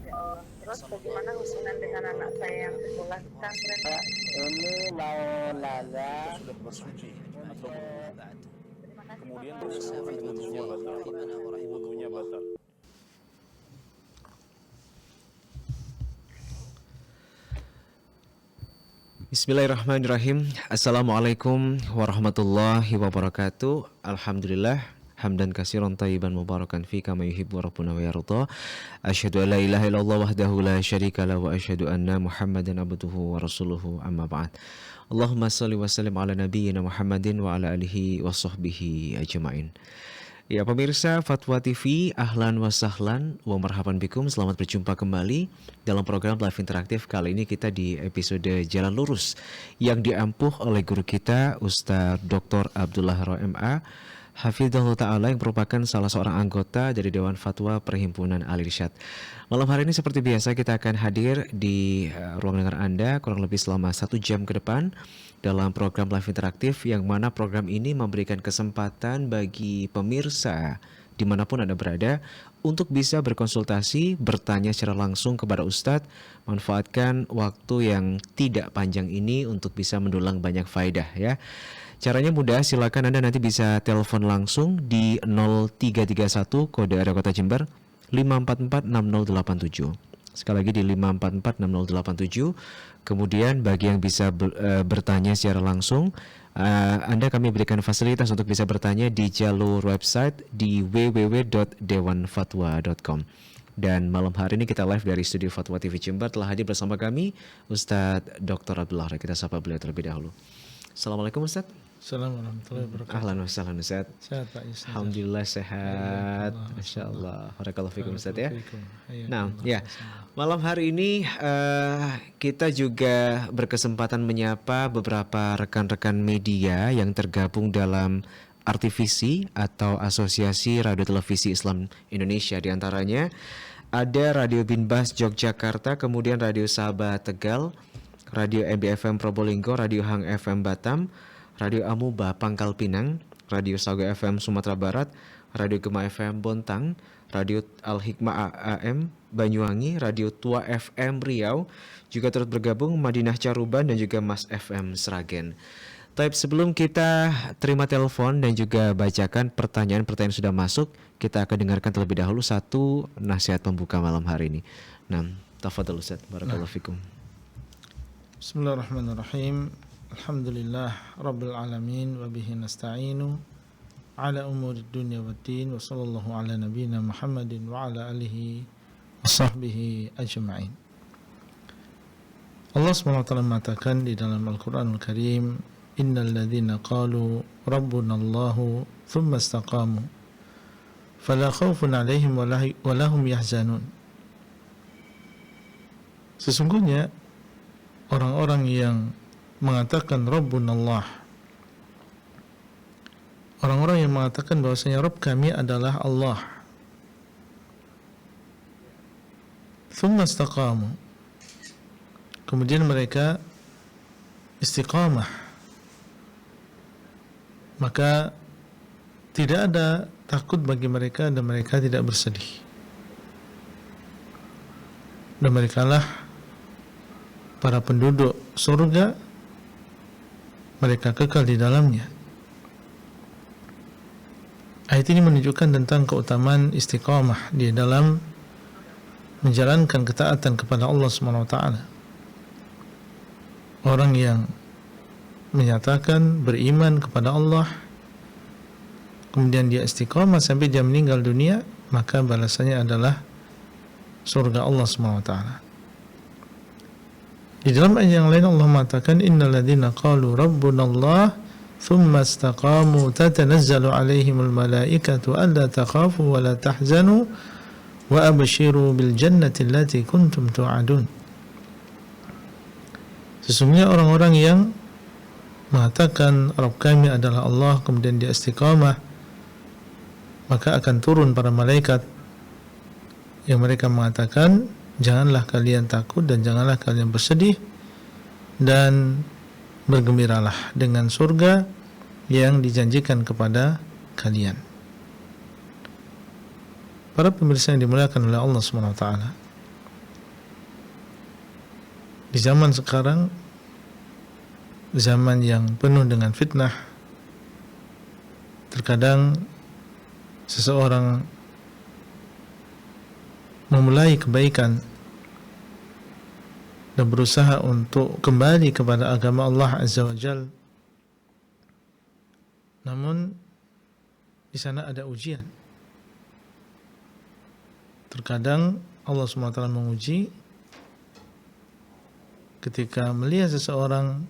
Ya Allah. Terus bagaimana hubungan dengan anak saya yang sekolah di pesantren? Ini mau nanya sudah bersuci atau belum? Terima kasih Kemudian Bapak. bersentuhan dengan wudunya batal. Wudunya batal. Bismillahirrahmanirrahim. Assalamualaikum warahmatullahi wabarakatuh. Alhamdulillah hamdan katsiran thayyiban mubarakan fi kama yuhibbu rabbuna wa yarda. Asyhadu an la ilaha illallah wahdahu la syarika lahu wa asyhadu anna Muhammadan abduhu wa rasuluhu amma ba'd. Allahumma shalli wa sallim ala nabiyyina Muhammadin wa ala alihi wa sahbihi ajmain. Ya pemirsa Fatwa TV, ahlan wa sahlan wa marhaban bikum. Selamat berjumpa kembali dalam program live interaktif. Kali ini kita di episode Jalan Lurus yang diampuh oleh guru kita Ustaz Dr. Abdullah Roh MA Hafidhahullah Ta'ala, yang merupakan salah seorang anggota dari Dewan Fatwa Perhimpunan Al-Irsyad. Malam hari ini seperti biasa kita akan hadir di ruang dengar Anda kurang lebih selama 1 jam ke depan dalam program live interaktif, yang mana program ini memberikan kesempatan bagi pemirsa dimanapun Anda berada untuk bisa berkonsultasi, bertanya secara langsung kepada Ustadz. Manfaatkan waktu yang tidak panjang ini untuk bisa mendulang banyak faedah ya. Caranya mudah, silakan Anda nanti bisa telepon langsung di 0331 kode area kota Jember 5446087. Sekali lagi di 5446087. Kemudian bagi yang bisa bertanya secara langsung, Anda kami berikan fasilitas untuk bisa bertanya di jalur website di www.dewanfatwa.com. Dan malam hari ini kita live dari studio Fatwa TV Jember. Telah hadir bersama kami Ustadz Dr. Abdullah. Kita sapa beliau terlebih dahulu. Assalamualaikum Ustadz. Assalamualaikum warahmatullahi wabarakatuh. Ahlan wa sahlan Ustaz. Sehat Pak Yusuf. Alhamdulillah sehat. Masyaallah. Barakallahu fikum Ustaz ya. Nah, ya. Malam hari ini kita juga berkesempatan menyapa beberapa rekan-rekan media yang tergabung dalam RTVC atau Asosiasi Radio Televisi Islam Indonesia. Di antaranya ada Radio Binbas Yogyakarta, kemudian Radio Sahabat Tegal, Radio MBFM Probolinggo, Radio Hang FM Batam, Radio Amuba Pangkal Pinang, Radio Sago FM Sumatera Barat, Radio Gema FM Bontang, Radio Al-Hikmah AM Banyuwangi, Radio Tua FM Riau, juga turut bergabung Madinah Caruban dan juga Mas FM Sragen. Tapi sebelum kita terima telepon dan juga bacakan pertanyaan-pertanyaan yang sudah masuk, kita akan dengarkan terlebih dahulu satu nasihat pembuka malam hari ini. Nah, tafadhol Ustaz, barakallahu fikum. Bismillahirrahmanirrahim. Alhamdulillah Rabbil Alamin. Wa bihi nasta'inu ala umuri dunya waddin. Wa sallallahu ala nabiyyina Muhammadin wa ala alihi wa sahbihi ajma'in. Allah SWT mengatakan di dalam Al-Quranul Karim, innal ladzina qalu rabbuna Allahu thumma istaqamu fala khawfun alaihim wa lahum yahzanun. Sesungguhnya orang-orang yang mengatakan Rabbuna Allah, orang-orang yang mengatakan bahwasanya Rabb kami adalah Allah, thumma istaqamu, kemudian mereka istiqamah, maka tidak ada takut bagi mereka dan mereka tidak bersedih, dan mereka lah para penduduk surga, mereka kekal di dalamnya. Ayat ini menunjukkan tentang keutamaan istiqamah di dalam menjalankan ketaatan kepada Allah SWT. Orang yang menyatakan beriman kepada Allah, kemudian dia istiqamah sampai dia meninggal dunia, maka balasannya adalah surga Allah SWT. Di dalam ayat yang lain Allah mengatakan innal ladzina qalu rabbuna Allah thumma istaqamu tatanazzalu alaihimul malaikatu alla takhafu wa la tahzanu wa abshiru bil jannati allati kuntum tu'adun. Sesungguhnya orang-orang yang mengatakan Rabb kami adalah Allah, kemudian dia istiqamah, maka akan turun para malaikat yang mereka mengatakan janganlah kalian takut dan janganlah kalian bersedih, dan bergembiralah dengan surga yang dijanjikan kepada kalian. Para pemirsa yang dimuliakan oleh Allah Subhanahu wa taala, di zaman sekarang, zaman yang penuh dengan fitnah, terkadang seseorang memulai kebaikan dan berusaha untuk kembali kepada agama Allah Azza wa Jalla. Namun di sana ada ujian. Terkadang Allah SWT menguji ketika melihat seseorang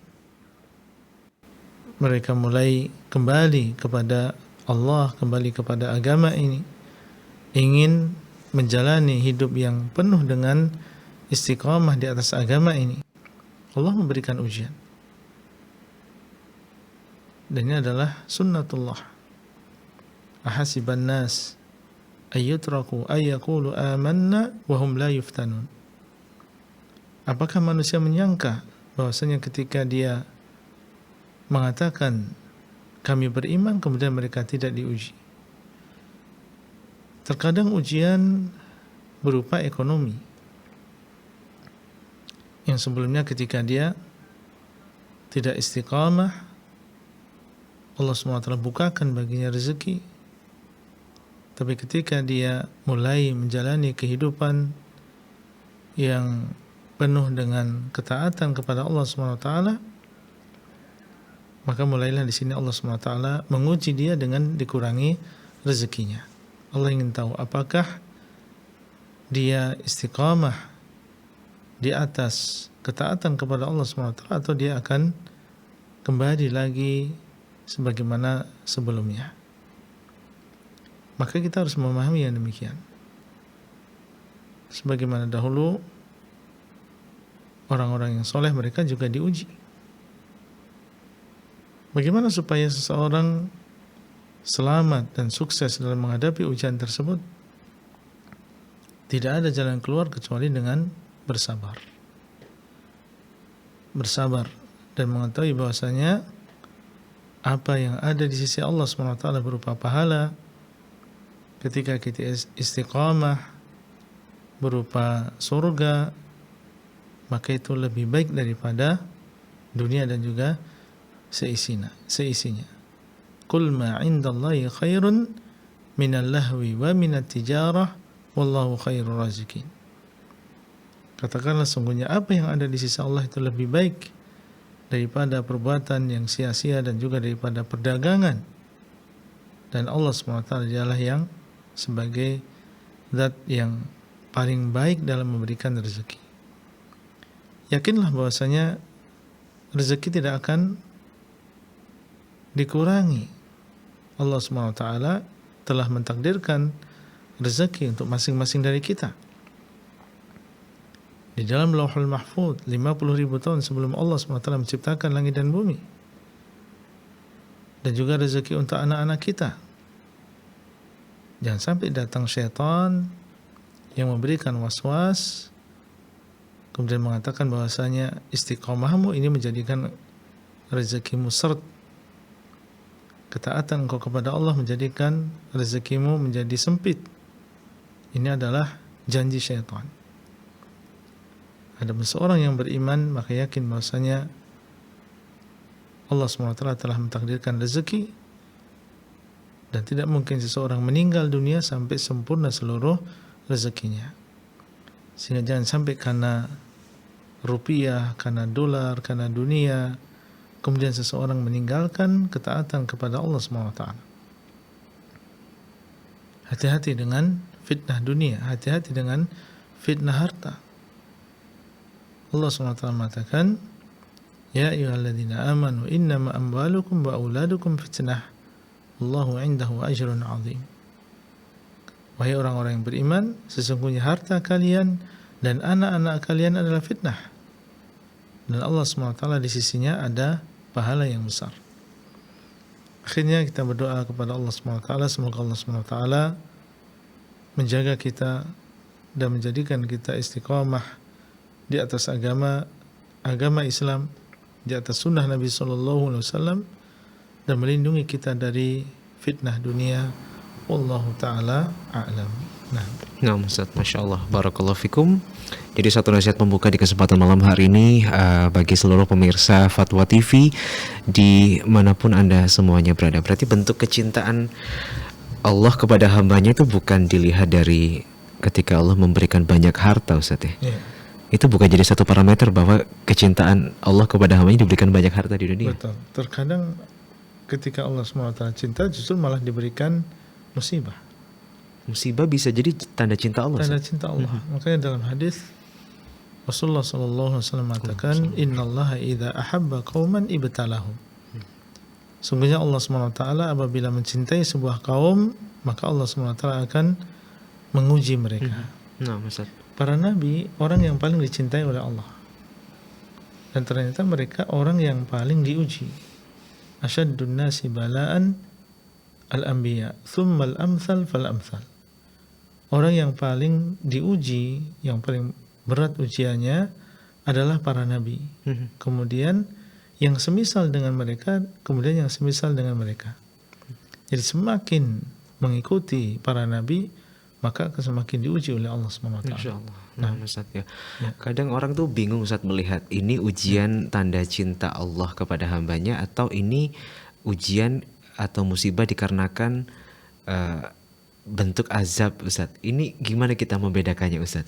mereka mulai kembali kepada Allah, kembali kepada agama ini, ingin menjalani hidup yang penuh dengan istiqamah di atas agama ini. Allah memberikan ujian. Dan ini adalah sunnatullah. Ahasiban nas ayyutraku ayyaqulu amanna wa hum la yuftanun. Apakah manusia menyangka bahwasanya ketika dia mengatakan kami beriman, kemudian mereka tidak diuji? Terkadang ujian berupa ekonomi, yang sebelumnya ketika dia tidak istiqamah, Allah SWT bukakan baginya rezeki. Tapi ketika dia mulai menjalani kehidupan yang penuh dengan ketaatan kepada Allah SWT, maka mulailah di sini Allah SWT menguji dia dengan dikurangi rezekinya. Allah ingin tahu apakah dia istiqamah di atas ketaatan kepada Allah SWT atau dia akan kembali lagi sebagaimana sebelumnya. Maka kita harus memahami yang demikian. Sebagaimana dahulu orang-orang yang soleh mereka juga diuji. Bagaimana supaya seseorang selamat dan sukses dalam menghadapi ujian tersebut? Tidak ada jalan keluar kecuali dengan bersabar. Bersabar dan mengetahui bahwasanya apa yang ada di sisi Allah SWT berupa pahala ketika kita istiqamah, berupa surga, maka itu lebih baik daripada dunia dan juga seisinya. Qul ma 'indallahi khairun minal lahwi wa minat tijarah wallahu khairur razikin. Katakanlah sungguhnya apa yang ada di sisi Allah itu lebih baik daripada perbuatan yang sia-sia dan juga daripada perdagangan. Dan Allah SWT adalah yang sebagai zat yang paling baik dalam memberikan rezeki. Yakinlah bahwasanya rezeki tidak akan dikurangi. Allah SWT telah mentakdirkan rezeki untuk masing-masing dari kita. Di dalam Lauhul Mahfuz 50.000 tahun sebelum Allah SWT menciptakan langit dan bumi. Dan juga rezeki untuk anak-anak kita. Jangan sampai datang syaitan yang memberikan was-was kemudian mengatakan bahwasanya istiqomahmu ini menjadikan rezekimu seret. Ketaatan engkau kepada Allah menjadikan rezekimu menjadi sempit. Ini adalah janji syaitan. Ada seorang yang beriman maka yakin bahwasanya Allah SWT telah mentakdirkan rezeki dan tidak mungkin seseorang meninggal dunia sampai sempurna seluruh rezekinya. Sehingga jangan sampai karena rupiah, karena dolar, karena dunia kemudian seseorang meninggalkan ketaatan kepada Allah SWT. Hati-hati dengan fitnah dunia, hati-hati dengan fitnah harta. Allah SWT mengatakan, Ya ayyuhalladzina amanu innama amwalukum wa auladukum fitnah wallahu indahu ajrun azim. Wahai orang-orang yang beriman, sesungguhnya harta kalian dan anak-anak kalian adalah fitnah. Dan Allah SWT di sisinya ada pahala yang besar. Akhirnya kita berdoa kepada Allah SWT, semoga Allah SWT menjaga kita dan menjadikan kita istiqamah di atas agama Islam, di atas sunnah Nabi SAW, dan melindungi kita dari fitnah dunia. Wallahu ta'ala a'lam. Nah, Ustaz, Masya Allah, Barakallahu Fikum. Jadi satu nasihat pembuka di kesempatan malam hari ini bagi seluruh pemirsa Fatwa TV di manapun Anda semuanya berada. Berarti bentuk kecintaan Allah kepada hambanya itu bukan dilihat dari ketika Allah memberikan banyak harta, Ustaz ya. Ya, Itu bukan jadi satu parameter bahwa kecintaan Allah kepada hambanya diberikan banyak harta di dunia. betul. Terkadang ketika Allah SWT cinta justru malah diberikan musibah. Musibah bisa jadi tanda cinta Allah, Tanda Ustaz. cinta Allah. Makanya dalam hadis Rasulullah SAW mengatakan, Innallaha idza ahabba qauman ibtalahum. Sungguhnya Allah SWT apabila mencintai sebuah kaum, maka Allah SWT akan menguji mereka. Nah, Ustaz. Para nabi orang yang paling dicintai oleh Allah, dan ternyata mereka orang yang paling diuji. Asyaddun nasi bala'an al-anbiya, thumma al-amthal fal-amthal. Orang yang paling diuji, yang paling berat ujiannya adalah para nabi. Kemudian yang semisal dengan mereka, kemudian yang semisal dengan mereka. Jadi semakin mengikuti para nabi, maka semakin diuji oleh Allah SWT. Insya Allah. Nah, Ustaz ya. Kadang orang tuh bingung saat melihat ini ujian tanda cinta Allah kepada hambanya atau ini ujian atau musibah dikarenakan bentuk azab, Ustaz. Ini gimana kita membedakannya, Ustaz?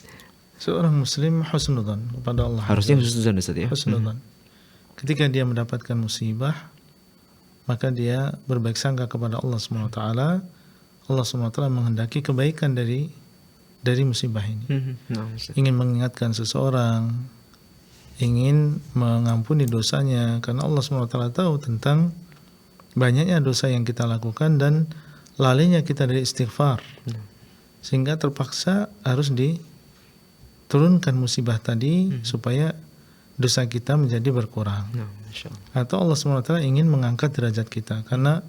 Seorang muslim husnudzan kepada Allah. Harusnya husnudzan, Ustaz ya. Husnudzan. Ketika dia mendapatkan musibah, maka dia berbaik sangka kepada Allah SWT. Allah SWT menghendaki kebaikan dari musibah ini. Nah, Ustaz. Ingin mengingatkan seseorang, ingin mengampuni dosanya, karena Allah SWT tahu tentang banyaknya dosa yang kita lakukan dan lalainya kita dari istighfar, sehingga terpaksa harus diturunkan musibah tadi supaya dosa kita menjadi berkurang. Nah, Masya Allah. Atau Allah SWT ingin mengangkat derajat kita karena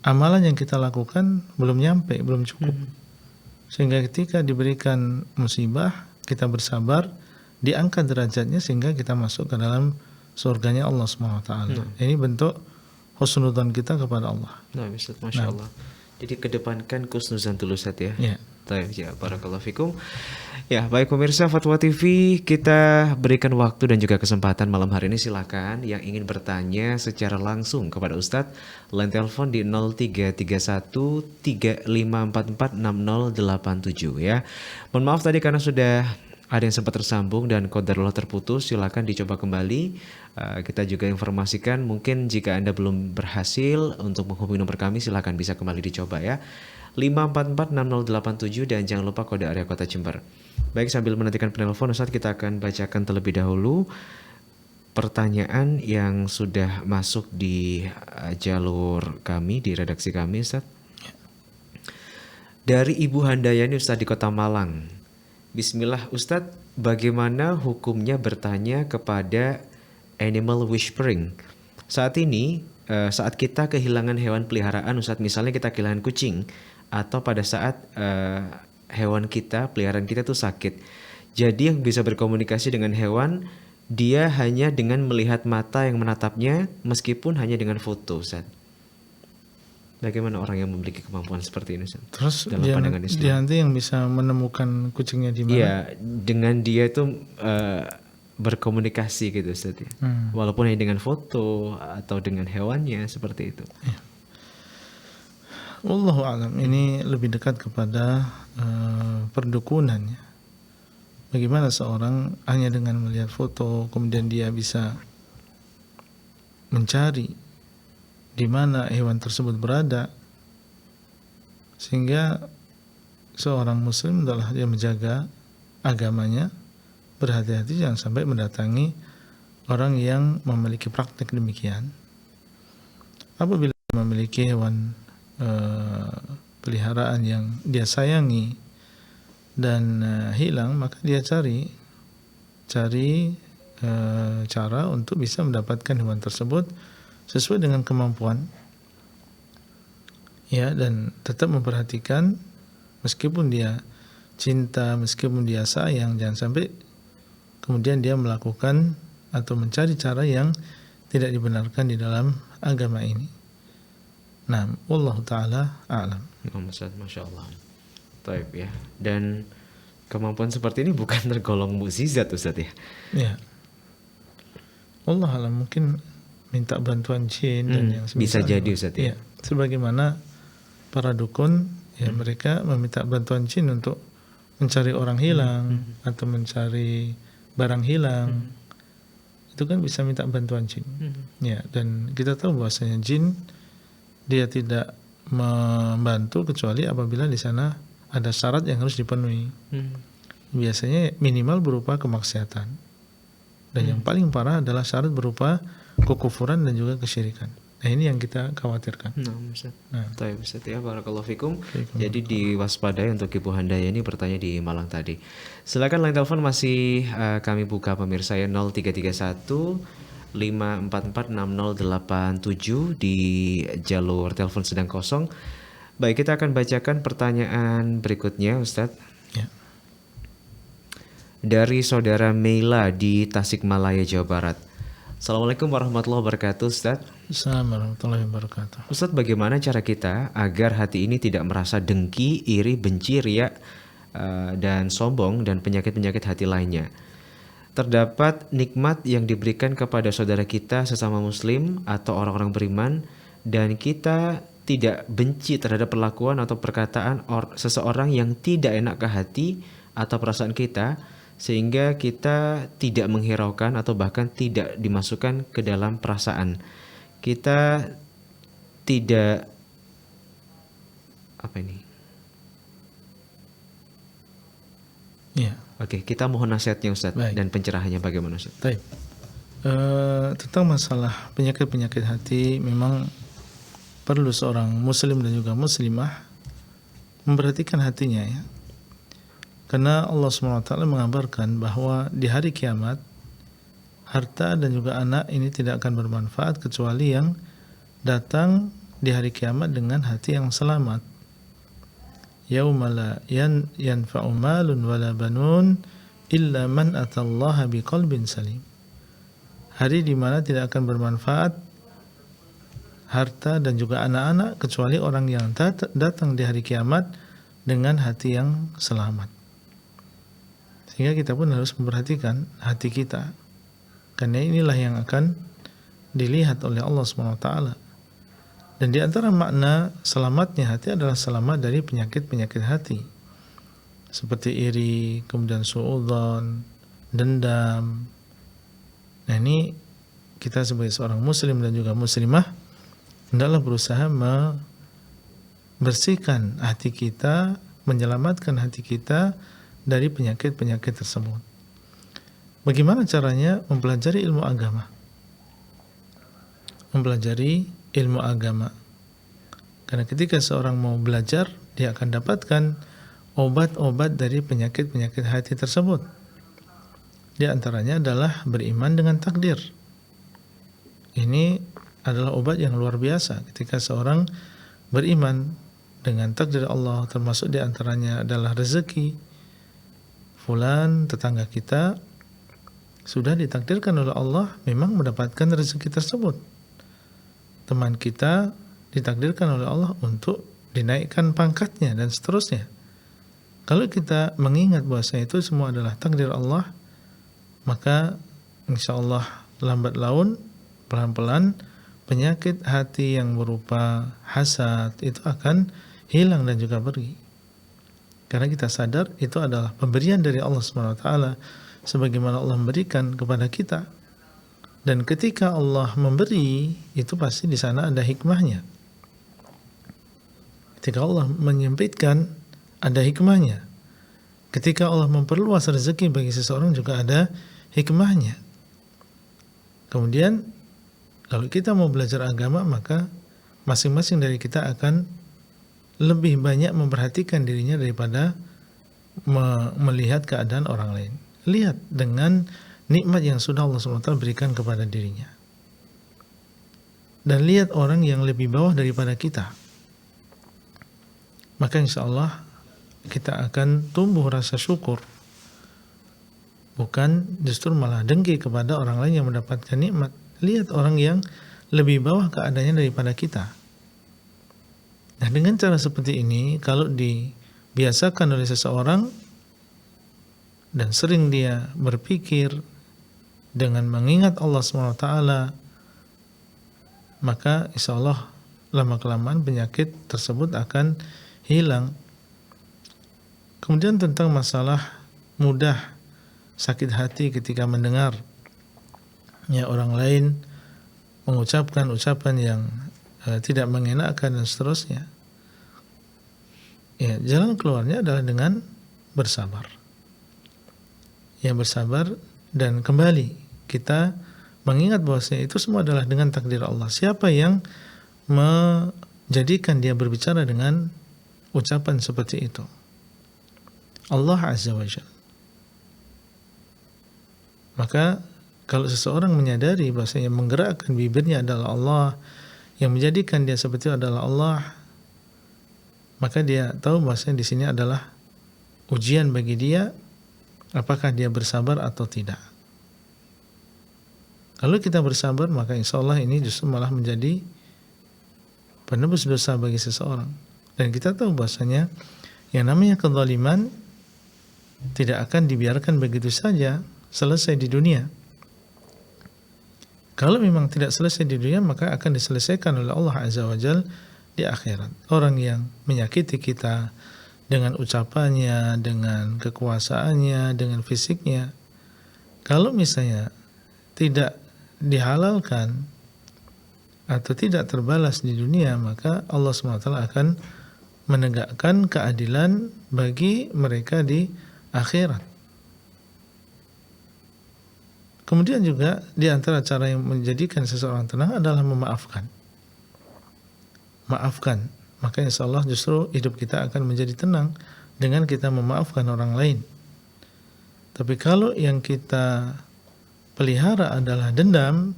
amalan yang kita lakukan belum nyampe, belum cukup. Sehingga ketika diberikan musibah, kita bersabar, diangkat derajatnya sehingga kita masuk ke dalam surganya Allah SWT. Ini bentuk husnudzan kita kepada Allah. Nah, Ustaz, Masya Allah. Jadi kedepankan husnudzan dulu, Ustaz ya. Ya. Baik, ya, barakallahu fikum. Ya, baik pemirsa Fatwa TV, kita berikan waktu dan juga kesempatan malam hari ini. Silakan yang ingin bertanya secara langsung kepada Ustadz, line telepon di 0331 3544 6087 ya. Mohon maaf tadi karena sudah ada yang sempat tersambung dan qadarullah terputus. Silakan dicoba kembali. Kita juga informasikan mungkin jika Anda belum berhasil untuk menghubungi nomor kami, silakan bisa kembali dicoba ya. 5446087 dan jangan lupa kode area kota Jember. Baik, sambil menantikan penelpon Ustaz, kita akan bacakan terlebih dahulu pertanyaan yang sudah masuk di jalur kami, di redaksi kami, Ustaz. Dari Ibu Handayani, Ustaz, di Kota Malang. Bismillah, Ustaz, bagaimana hukumnya bertanya kepada animal whispering? Saat ini, saat kita kehilangan hewan peliharaan, Ustaz, misalnya kita kehilangan kucing, atau pada saat hewan kita, peliharaan kita tuh sakit. Jadi yang bisa berkomunikasi dengan hewan, dia hanya dengan melihat mata yang menatapnya, meskipun hanya dengan foto, Ustaz. Bagaimana orang yang memiliki kemampuan seperti ini, Ustaz? Terus dalam pandangan Islam? dia nanti yang bisa menemukan kucingnya di mana? Iya, dengan dia itu berkomunikasi gitu, Ustaz ya. Walaupun hanya dengan foto atau dengan hewannya, seperti itu. Ya. Wallahu a'lam, ini lebih dekat kepada perdukunan ya. Bagaimana seorang hanya dengan melihat foto kemudian dia bisa mencari di mana hewan tersebut berada, sehingga seorang muslim adalah dia menjaga agamanya, berhati-hati jangan sampai mendatangi orang yang memiliki praktek demikian. Apabila memiliki hewan peliharaan yang dia sayangi dan hilang, maka dia cari cara untuk bisa mendapatkan hewan tersebut sesuai dengan kemampuan ya, dan tetap memperhatikan meskipun dia cinta, meskipun dia sayang, jangan sampai kemudian dia melakukan atau mencari cara yang tidak dibenarkan di dalam agama ini. Nah, wallahu ta'ala a'lam. Masya Allah. Taib ya. Dan kemampuan seperti ini bukan tergolong mukjizat Ustaz ya. Ya. Allah alam, mungkin minta bantuan jin dan yang bisa semisal. jadi Ustaz ya. Ya, sebagaimana para dukun ya mereka meminta bantuan jin untuk mencari orang hilang atau mencari barang hilang. Itu kan bisa minta bantuan jin. Ya, dan kita tahu bahwasanya jin dia tidak membantu kecuali apabila di sana ada syarat yang harus dipenuhi. Biasanya minimal berupa kemaksiatan. Dan yang paling parah adalah syarat berupa kekufuran dan juga kesyirikan. Nah, ini yang kita khawatirkan. Nah, Taib Ustaz ya, barakallahu fikum. Jadi diwaspadai untuk Ibu Handayani bertanya di Malang tadi. Silakan line telepon masih kami buka pemirsa ya, 0331 5446087 di jalur telepon sedang kosong. Baik, kita akan bacakan pertanyaan berikutnya Ustadz. Ya. Dari saudara Meila di Tasikmalaya, Jawa Barat. Assalamualaikum warahmatullahi wabarakatuh Ustadz. Assalamualaikum warahmatullahi wabarakatuh. Ustadz, bagaimana cara kita agar hati ini tidak merasa dengki, iri, benci, riya, dan sombong dan penyakit-penyakit hati lainnya? Terdapat nikmat yang diberikan kepada saudara kita sesama muslim atau orang-orang beriman, dan kita tidak benci terhadap perlakuan atau perkataan seseorang yang tidak enak ke hati atau perasaan kita, sehingga kita tidak menghiraukan atau bahkan tidak dimasukkan ke dalam perasaan. Kita tidak Ya. Oke, kita mohon nasihatnya Ustadz. Baik. Dan pencerahannya bagaimana Ustadz? Baik. Tentang masalah penyakit-penyakit hati, memang perlu seorang muslim dan juga muslimah memperhatikan hatinya ya. Karena Allah SWT mengabarkan bahwa di hari kiamat harta dan juga anak ini tidak akan bermanfaat kecuali yang datang di hari kiamat dengan hati yang selamat. Yauma la yanfa'u malun wala banun illa man atallaha biqalbin salim. Hari di mana tidak akan bermanfaat harta dan juga anak-anak kecuali orang yang datang di hari kiamat dengan hati yang selamat. Sehingga kita pun harus memperhatikan hati kita, karena inilah yang akan dilihat oleh Allah SWT. Dan di antara makna selamatnya hati adalah selamat dari penyakit-penyakit hati, seperti iri, kemudian suudzon, dendam. Nah, ini kita sebagai seorang muslim dan juga muslimah hendaklah berusaha membersihkan hati kita, menyelamatkan hati kita dari penyakit-penyakit tersebut. Bagaimana caranya? Mempelajari ilmu agama. Mempelajari ilmu agama. Karena ketika seorang mau belajar, dia akan dapatkan obat-obat dari penyakit-penyakit hati tersebut. Di antaranya adalah beriman dengan takdir. Ini adalah obat yang luar biasa ketika seorang beriman dengan takdir Allah, termasuk di antaranya adalah rezeki. Fulan tetangga kita sudah ditakdirkan oleh Allah memang mendapatkan rezeki tersebut. Teman kita ditakdirkan oleh Allah untuk dinaikkan pangkatnya dan seterusnya. Kalau kita mengingat bahwasanya itu semua adalah takdir Allah, maka insya Allah lambat laun pelan-pelan penyakit hati yang berupa hasad itu akan hilang dan juga pergi. Karena kita sadar itu adalah pemberian dari Allah SWT, sebagaimana Allah memberikan kepada kita. Dan ketika Allah memberi, itu pasti di sana ada hikmahnya. Ketika Allah menyempitkan, ada hikmahnya. Ketika Allah memperluas rezeki bagi seseorang juga ada hikmahnya. Kemudian kalau kita mau belajar agama, maka masing-masing dari kita akan lebih banyak memperhatikan dirinya daripada melihat keadaan orang lain. Lihat dengan nikmat yang sudah Allah SWT berikan kepada dirinya. Dan lihat orang yang lebih bawah daripada kita. Maka insya Allah kita akan tumbuh rasa syukur. Bukan justru malah dengki kepada orang lain yang mendapatkan nikmat. Lihat orang yang lebih bawah keadaannya daripada kita. Nah, dengan cara seperti ini, kalau dibiasakan oleh seseorang dan sering dia berpikir dengan mengingat Allah SWT, maka insya Allah lama-kelamaan penyakit tersebut akan hilang. Kemudian tentang masalah mudah sakit hati ketika mendengar orang lain mengucapkan ucapan yang tidak mengenakan dan seterusnya. Ya, jalan keluarnya adalah dengan bersabar. Ya, bersabar dan kembali kita mengingat bahwasanya itu semua adalah dengan takdir Allah. Siapa yang menjadikan dia berbicara dengan ucapan seperti itu? Allah Azza wa Jalla. Maka kalau seseorang menyadari bahwasanya yang menggerakkan bibirnya adalah Allah, yang menjadikan dia seperti itu adalah Allah, maka dia tahu bahwasanya di sini adalah ujian bagi dia, apakah dia bersabar atau tidak. Kalau kita bersabar, maka insya Allah ini justru malah menjadi penebus dosa bagi seseorang. Dan kita tahu bahwasanya yang namanya kezaliman tidak akan dibiarkan begitu saja selesai di dunia. Kalau memang tidak selesai di dunia, maka akan diselesaikan oleh Allah Azza wa Jalla di akhirat. Orang yang menyakiti kita dengan ucapannya, dengan kekuasaannya, dengan fisiknya, kalau misalnya tidak dihalalkan atau tidak terbalas di dunia, maka Allah SWT akan menegakkan keadilan bagi mereka di akhirat. Kemudian juga di antara cara yang menjadikan seseorang tenang adalah memaafkan. Maafkan, maka insya Allah justru hidup kita akan menjadi tenang dengan kita memaafkan orang lain. Tapi kalau yang kita pelihara adalah dendam,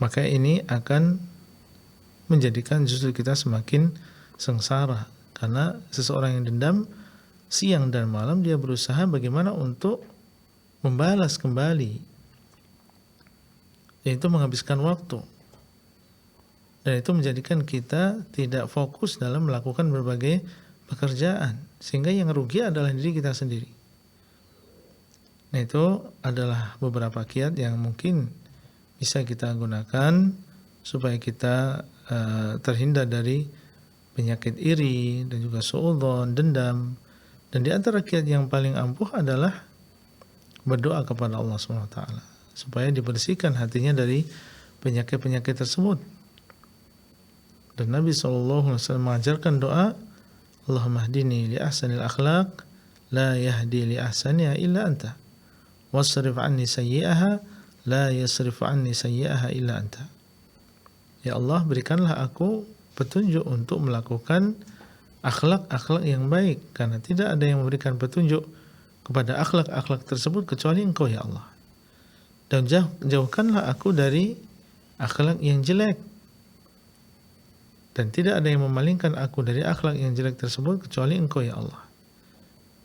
maka ini akan menjadikan justru kita semakin sengsara. Karena seseorang yang dendam, siang dan malam dia berusaha bagaimana untuk membalas kembali, yaitu menghabiskan waktu. Dan itu menjadikan kita tidak fokus dalam melakukan berbagai pekerjaan, sehingga yang rugi adalah diri kita sendiri. Nah, itu adalah beberapa kiat yang mungkin bisa kita gunakan supaya kita terhindar dari penyakit iri dan juga suudzon, dendam. Dan di antara kiat yang paling ampuh adalah berdoa kepada Allah SWT supaya dibersihkan hatinya dari penyakit-penyakit tersebut. Dan Nabi SAW mengajarkan doa, Allahumma hdini li ahsanil akhlaq la yahdi li ahsaniha illa anta wasrif anni sayyi'aha la yasrif anni sayyi'aha illa anta. Ya Allah, berikanlah aku petunjuk untuk melakukan akhlak-akhlak yang baik, karena tidak ada yang memberikan petunjuk kepada akhlak-akhlak tersebut kecuali Engkau ya Allah. Dan jauhkanlah aku dari akhlak yang jelek, dan tidak ada yang memalingkan aku dari akhlak yang jelek tersebut kecuali Engkau ya Allah.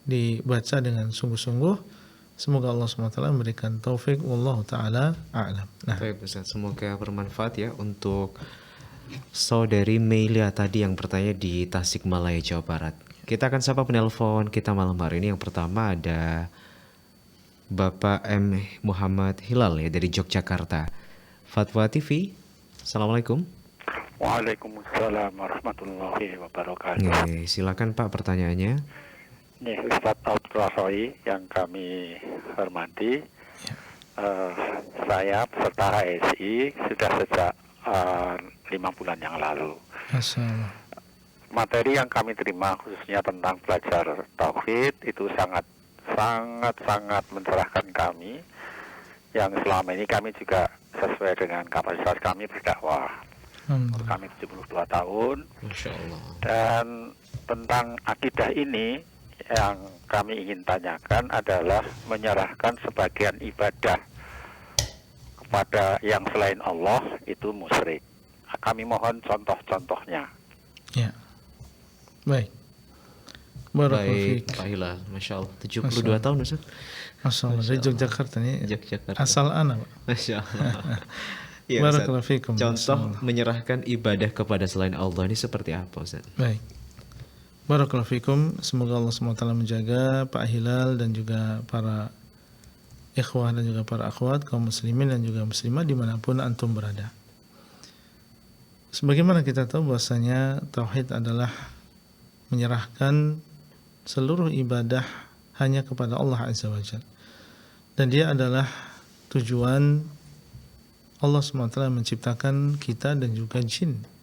Dibaca dengan sungguh-sungguh. Semoga Allah SWT memberikan taufik. Wallahu ta'ala a'lam. Baik Ustaz, semoga bermanfaat ya untuk saudari Melia tadi yang bertanya di Tasikmalaya, Jawa Barat. Kita akan sapa penelpon kita malam hari ini. Yang pertama ada Bapak M. Muhammad Hilal ya dari Yogyakarta. Fatwa TV. Assalamualaikum. Waalaikumsalam warahmatullahi wabarakatuh. Silakan Pak pertanyaannya. Nih Ustadz Abdullah yang kami hormati, saya peserta HSI sudah sejak 5 bulan yang lalu. Masyaallah. Materi yang kami terima khususnya tentang belajar tauhid itu sangat mencerahkan kami, yang selama ini kami juga sesuai dengan kapasitas kami berdakwah. Kami 72 tahun. Masya Allah. Dan tentang akidah ini yang kami ingin tanyakan adalah menyerahkan sebagian ibadah kepada yang selain Allah itu musyrik. Kami mohon contoh-contohnya. Ya. Baik. Baik, Pak Hilal, Masya Allah, 72 tahun Ustaz. Masya Allah, dari Yogyakarta nih. Yogyakarta. Asal anak Pak. Masya Allah. Ya, Barakallahu fikum. Contoh menyerahkan ibadah kepada selain Allah ini seperti apa Ustaz? Baik. Barakallahu fikum. Semoga Allah SWT menjaga Pak Hilal dan juga para ikhwah dan juga para akhwat kaum muslimin dan juga muslimah dimanapun antum berada. Sebagaimana kita tahu bahwasanya tauhid adalah menyerahkan seluruh ibadah hanya kepada Allah Azza wa Jalla. Dan dia adalah tujuan Allah SWT menciptakan kita dan juga jin.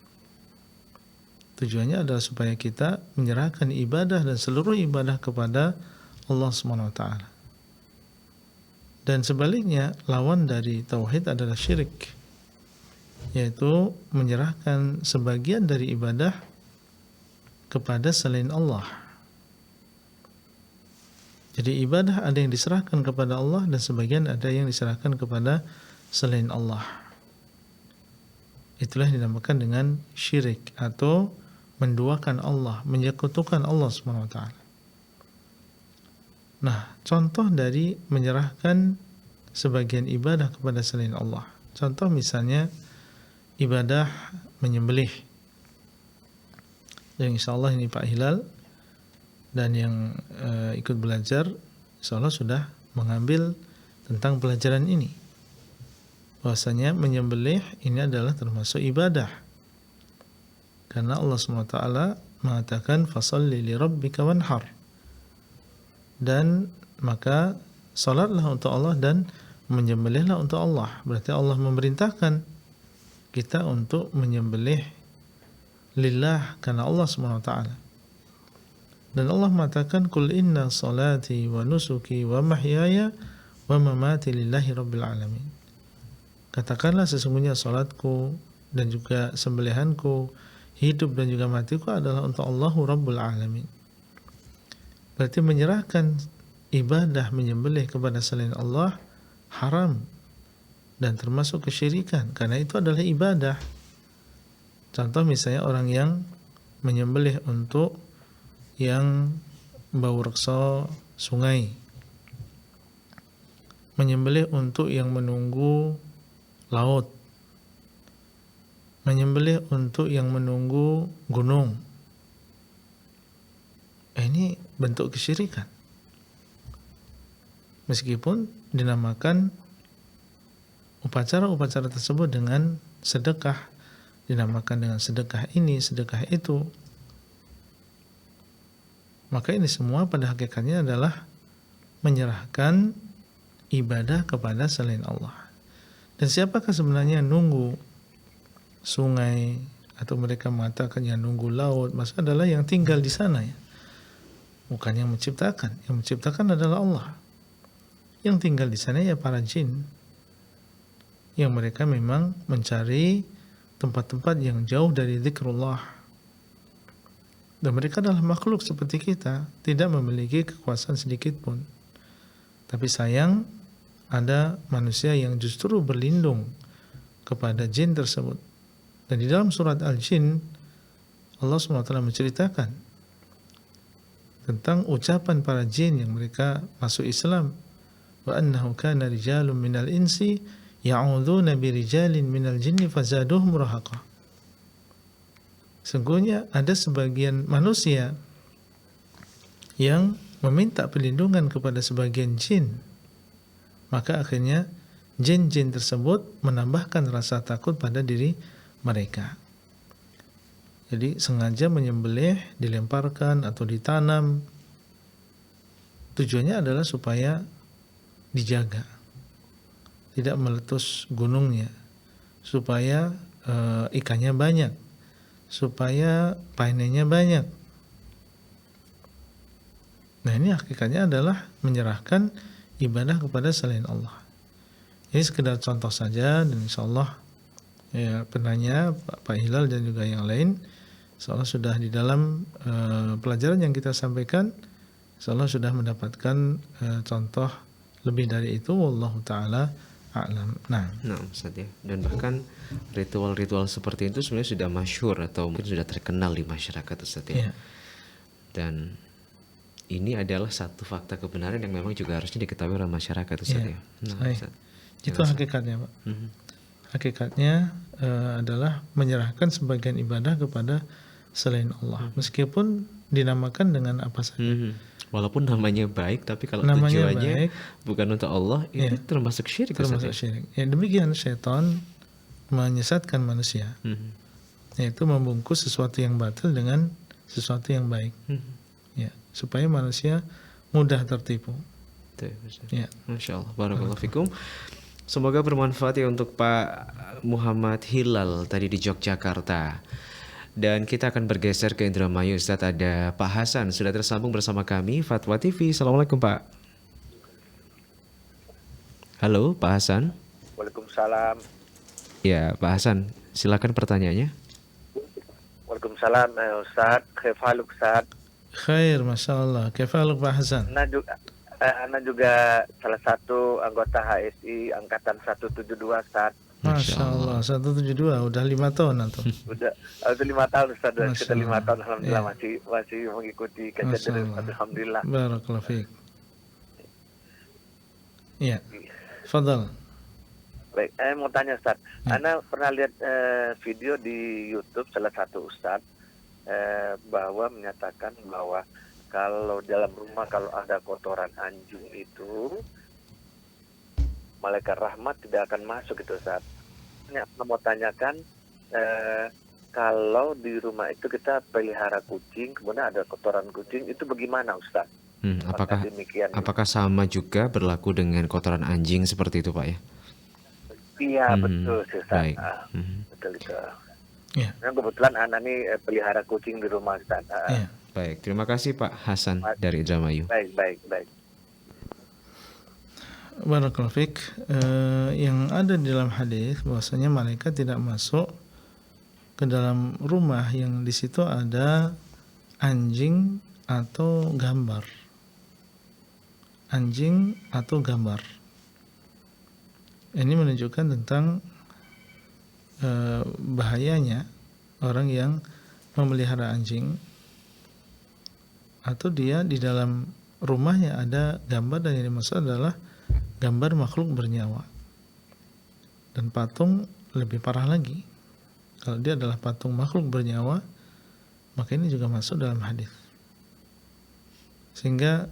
Tujuannya adalah supaya kita menyerahkan ibadah dan seluruh ibadah kepada Allah SWT. Dan sebaliknya, lawan dari tauhid adalah syirik, yaitu menyerahkan sebagian dari ibadah kepada selain Allah. Jadi ibadah ada yang diserahkan kepada Allah dan sebagian ada yang diserahkan kepada selain Allah. Itulah yang dinamakan dengan syirik atau menduakan Allah, menyekutukan Allah SWT. Nah, contoh dari menyerahkan sebagian ibadah kepada selain Allah. Contoh misalnya ibadah menyembelih. Dan insya Allah ini Pak Hilal dan yang ikut belajar insya Allah sudah mengambil tentang pelajaran ini. Bahwasanya menyembelih ini adalah termasuk ibadah. Karena Allah SWT mengatakan fasalli li rabbika wanhar. Dan maka salatlah untuk Allah dan menyembelihlah untuk Allah. Berarti Allah memerintahkan kita untuk menyembelih lillah karena Allah SWT. Dan Allah mengatakan qul inna salati wa nusuki wa mahyaya wa mamati lillahi rabbil alamin. Katakanlah sesungguhnya salatku dan juga sembelihanku, hidup dan juga matiku adalah untuk Allahu Rabbul Alamin. Berarti menyerahkan ibadah menyembelih kepada selain Allah haram dan termasuk kesyirikan karena itu adalah ibadah. Contoh misalnya orang yang menyembelih untuk yang bau reksa sungai, menyembelih untuk yang menunggu laut, menyembelih untuk yang menunggu gunung. Ini bentuk kesyirikan. Meskipun dinamakan upacara-upacara tersebut dengan sedekah, dinamakan dengan sedekah ini, sedekah itu, maka ini semua pada hakikatnya adalah menyerahkan ibadah kepada selain Allah. Dan siapakah sebenarnya nunggu sungai atau mereka mengatakan yang nunggu laut, maksudnya adalah yang tinggal di sana ya. Bukan yang menciptakan. Yang menciptakan adalah Allah. Yang tinggal di sana ya para jin. Yang mereka memang mencari tempat-tempat yang jauh dari zikrullah. Dan mereka adalah makhluk seperti kita, tidak memiliki kekuasaan sedikit pun. Tapi sayang, ada manusia yang justru berlindung kepada jin tersebut. Dan di dalam surat Al-Jin, Allah SWT menceritakan tentang ucapan para jin yang mereka masuk Islam. Wa annahu kana rijalun minal insi ya'udzuuna birijalin minal jinni fazaduhum rahaqa. Sungguhnya ada sebagian manusia yang meminta perlindungan kepada sebagian jin. Maka akhirnya jin-jin tersebut menambahkan rasa takut pada diri mereka. Jadi sengaja menyembelih, dilemparkan atau ditanam. Tujuannya adalah supaya dijaga, tidak meletus gunungnya, supaya ikannya banyak, supaya panennya banyak. Nah ini hakikatnya adalah menyerahkan ibadah kepada selain Allah. Ini sekedar contoh saja, dan insyaallah ya, penanya Pak Hilal dan juga yang lain insyaallah sudah di dalam pelajaran yang kita sampaikan, insyaallah sudah mendapatkan contoh lebih dari itu. Wallahu taala a'lam. Nah, Ustaz ya. Dan bahkan ritual-ritual seperti itu sebenarnya sudah masyhur atau mungkin sudah terkenal di masyarakat, Ustaz ya. Dan ini adalah satu fakta kebenaran yang memang juga harusnya diketahui oleh masyarakat, Ustaz ya. Ustaz. Itu hakikatnya, Pak. Hakikatnya adalah menyerahkan sebagian ibadah kepada selain Allah. Meskipun dinamakan dengan apa saja. Walaupun namanya baik, tapi kalau Namanya tujuannya baik, bukan untuk Allah, itu Iya. termasuk syirik. Ustaz, termasuk ya? syirik. Ya demikian syaitan menyesatkan manusia, yaitu membungkus sesuatu yang batil dengan sesuatu yang baik, ya, supaya manusia mudah tertipu. Tuh, Ustaz. Ya. Masya Allah, barakallahu fikum. Semoga bermanfaat ya untuk Pak Muhammad Hilal tadi di Yogyakarta. Dan kita akan bergeser ke Indramayu. Ustaz, ada Pak Hasan sudah tersambung bersama kami Fatwa TV. Assalamualaikum Pak. Halo Pak Hasan. Waalaikumsalam. Ya Pak Hasan, silakan pertanyaannya. Waalaikumsalam Ustaz. Khaifaluk Ustaz. Khair, Masya Allah. Kefaluk Pak Hasan. Ana juga salah satu anggota HSI Angkatan 172 Ustaz. Masya Allah, 172, udah 5 tahun atau? Udah 5 tahun Ustaz, Masya kita 5 Allah. tahun alhamdulillah Iya. masih mengikuti Masya kajian Allah. alhamdulillah. Barakallahu fiik. Iya. Fadal. Baik, mau tanya Ustaz. Ana pernah lihat video di YouTube salah satu Ustaz bahwa menyatakan bahwa kalau dalam rumah kalau ada kotoran anjing itu malaikat rahmat tidak akan masuk itu Ustaz. Ini aku mau tanyakan kalau di rumah itu kita pelihara kucing kemudian ada kotoran kucing itu bagaimana Ustaz? Apakah sama juga berlaku dengan kotoran anjing seperti itu Pak ya? Iya betul sih Ustaz. Baik. Betul itu. Ya. Nah, kebetulan anak ini pelihara kucing di rumah Ustaz. Iya. Baik, terima kasih Pak Hasan dari Indramayu. Baik. Barakallahu fiik. Yang ada di dalam hadis bahwasanya malaikat tidak masuk ke dalam rumah yang di situ ada anjing atau gambar. Anjing atau gambar. Ini menunjukkan tentang bahayanya orang yang memelihara anjing atau dia di dalam rumahnya ada gambar dan yang dimaksud adalah gambar makhluk bernyawa. Dan patung lebih parah lagi. Kalau dia adalah patung makhluk bernyawa, maka ini juga masuk dalam hadis. Sehingga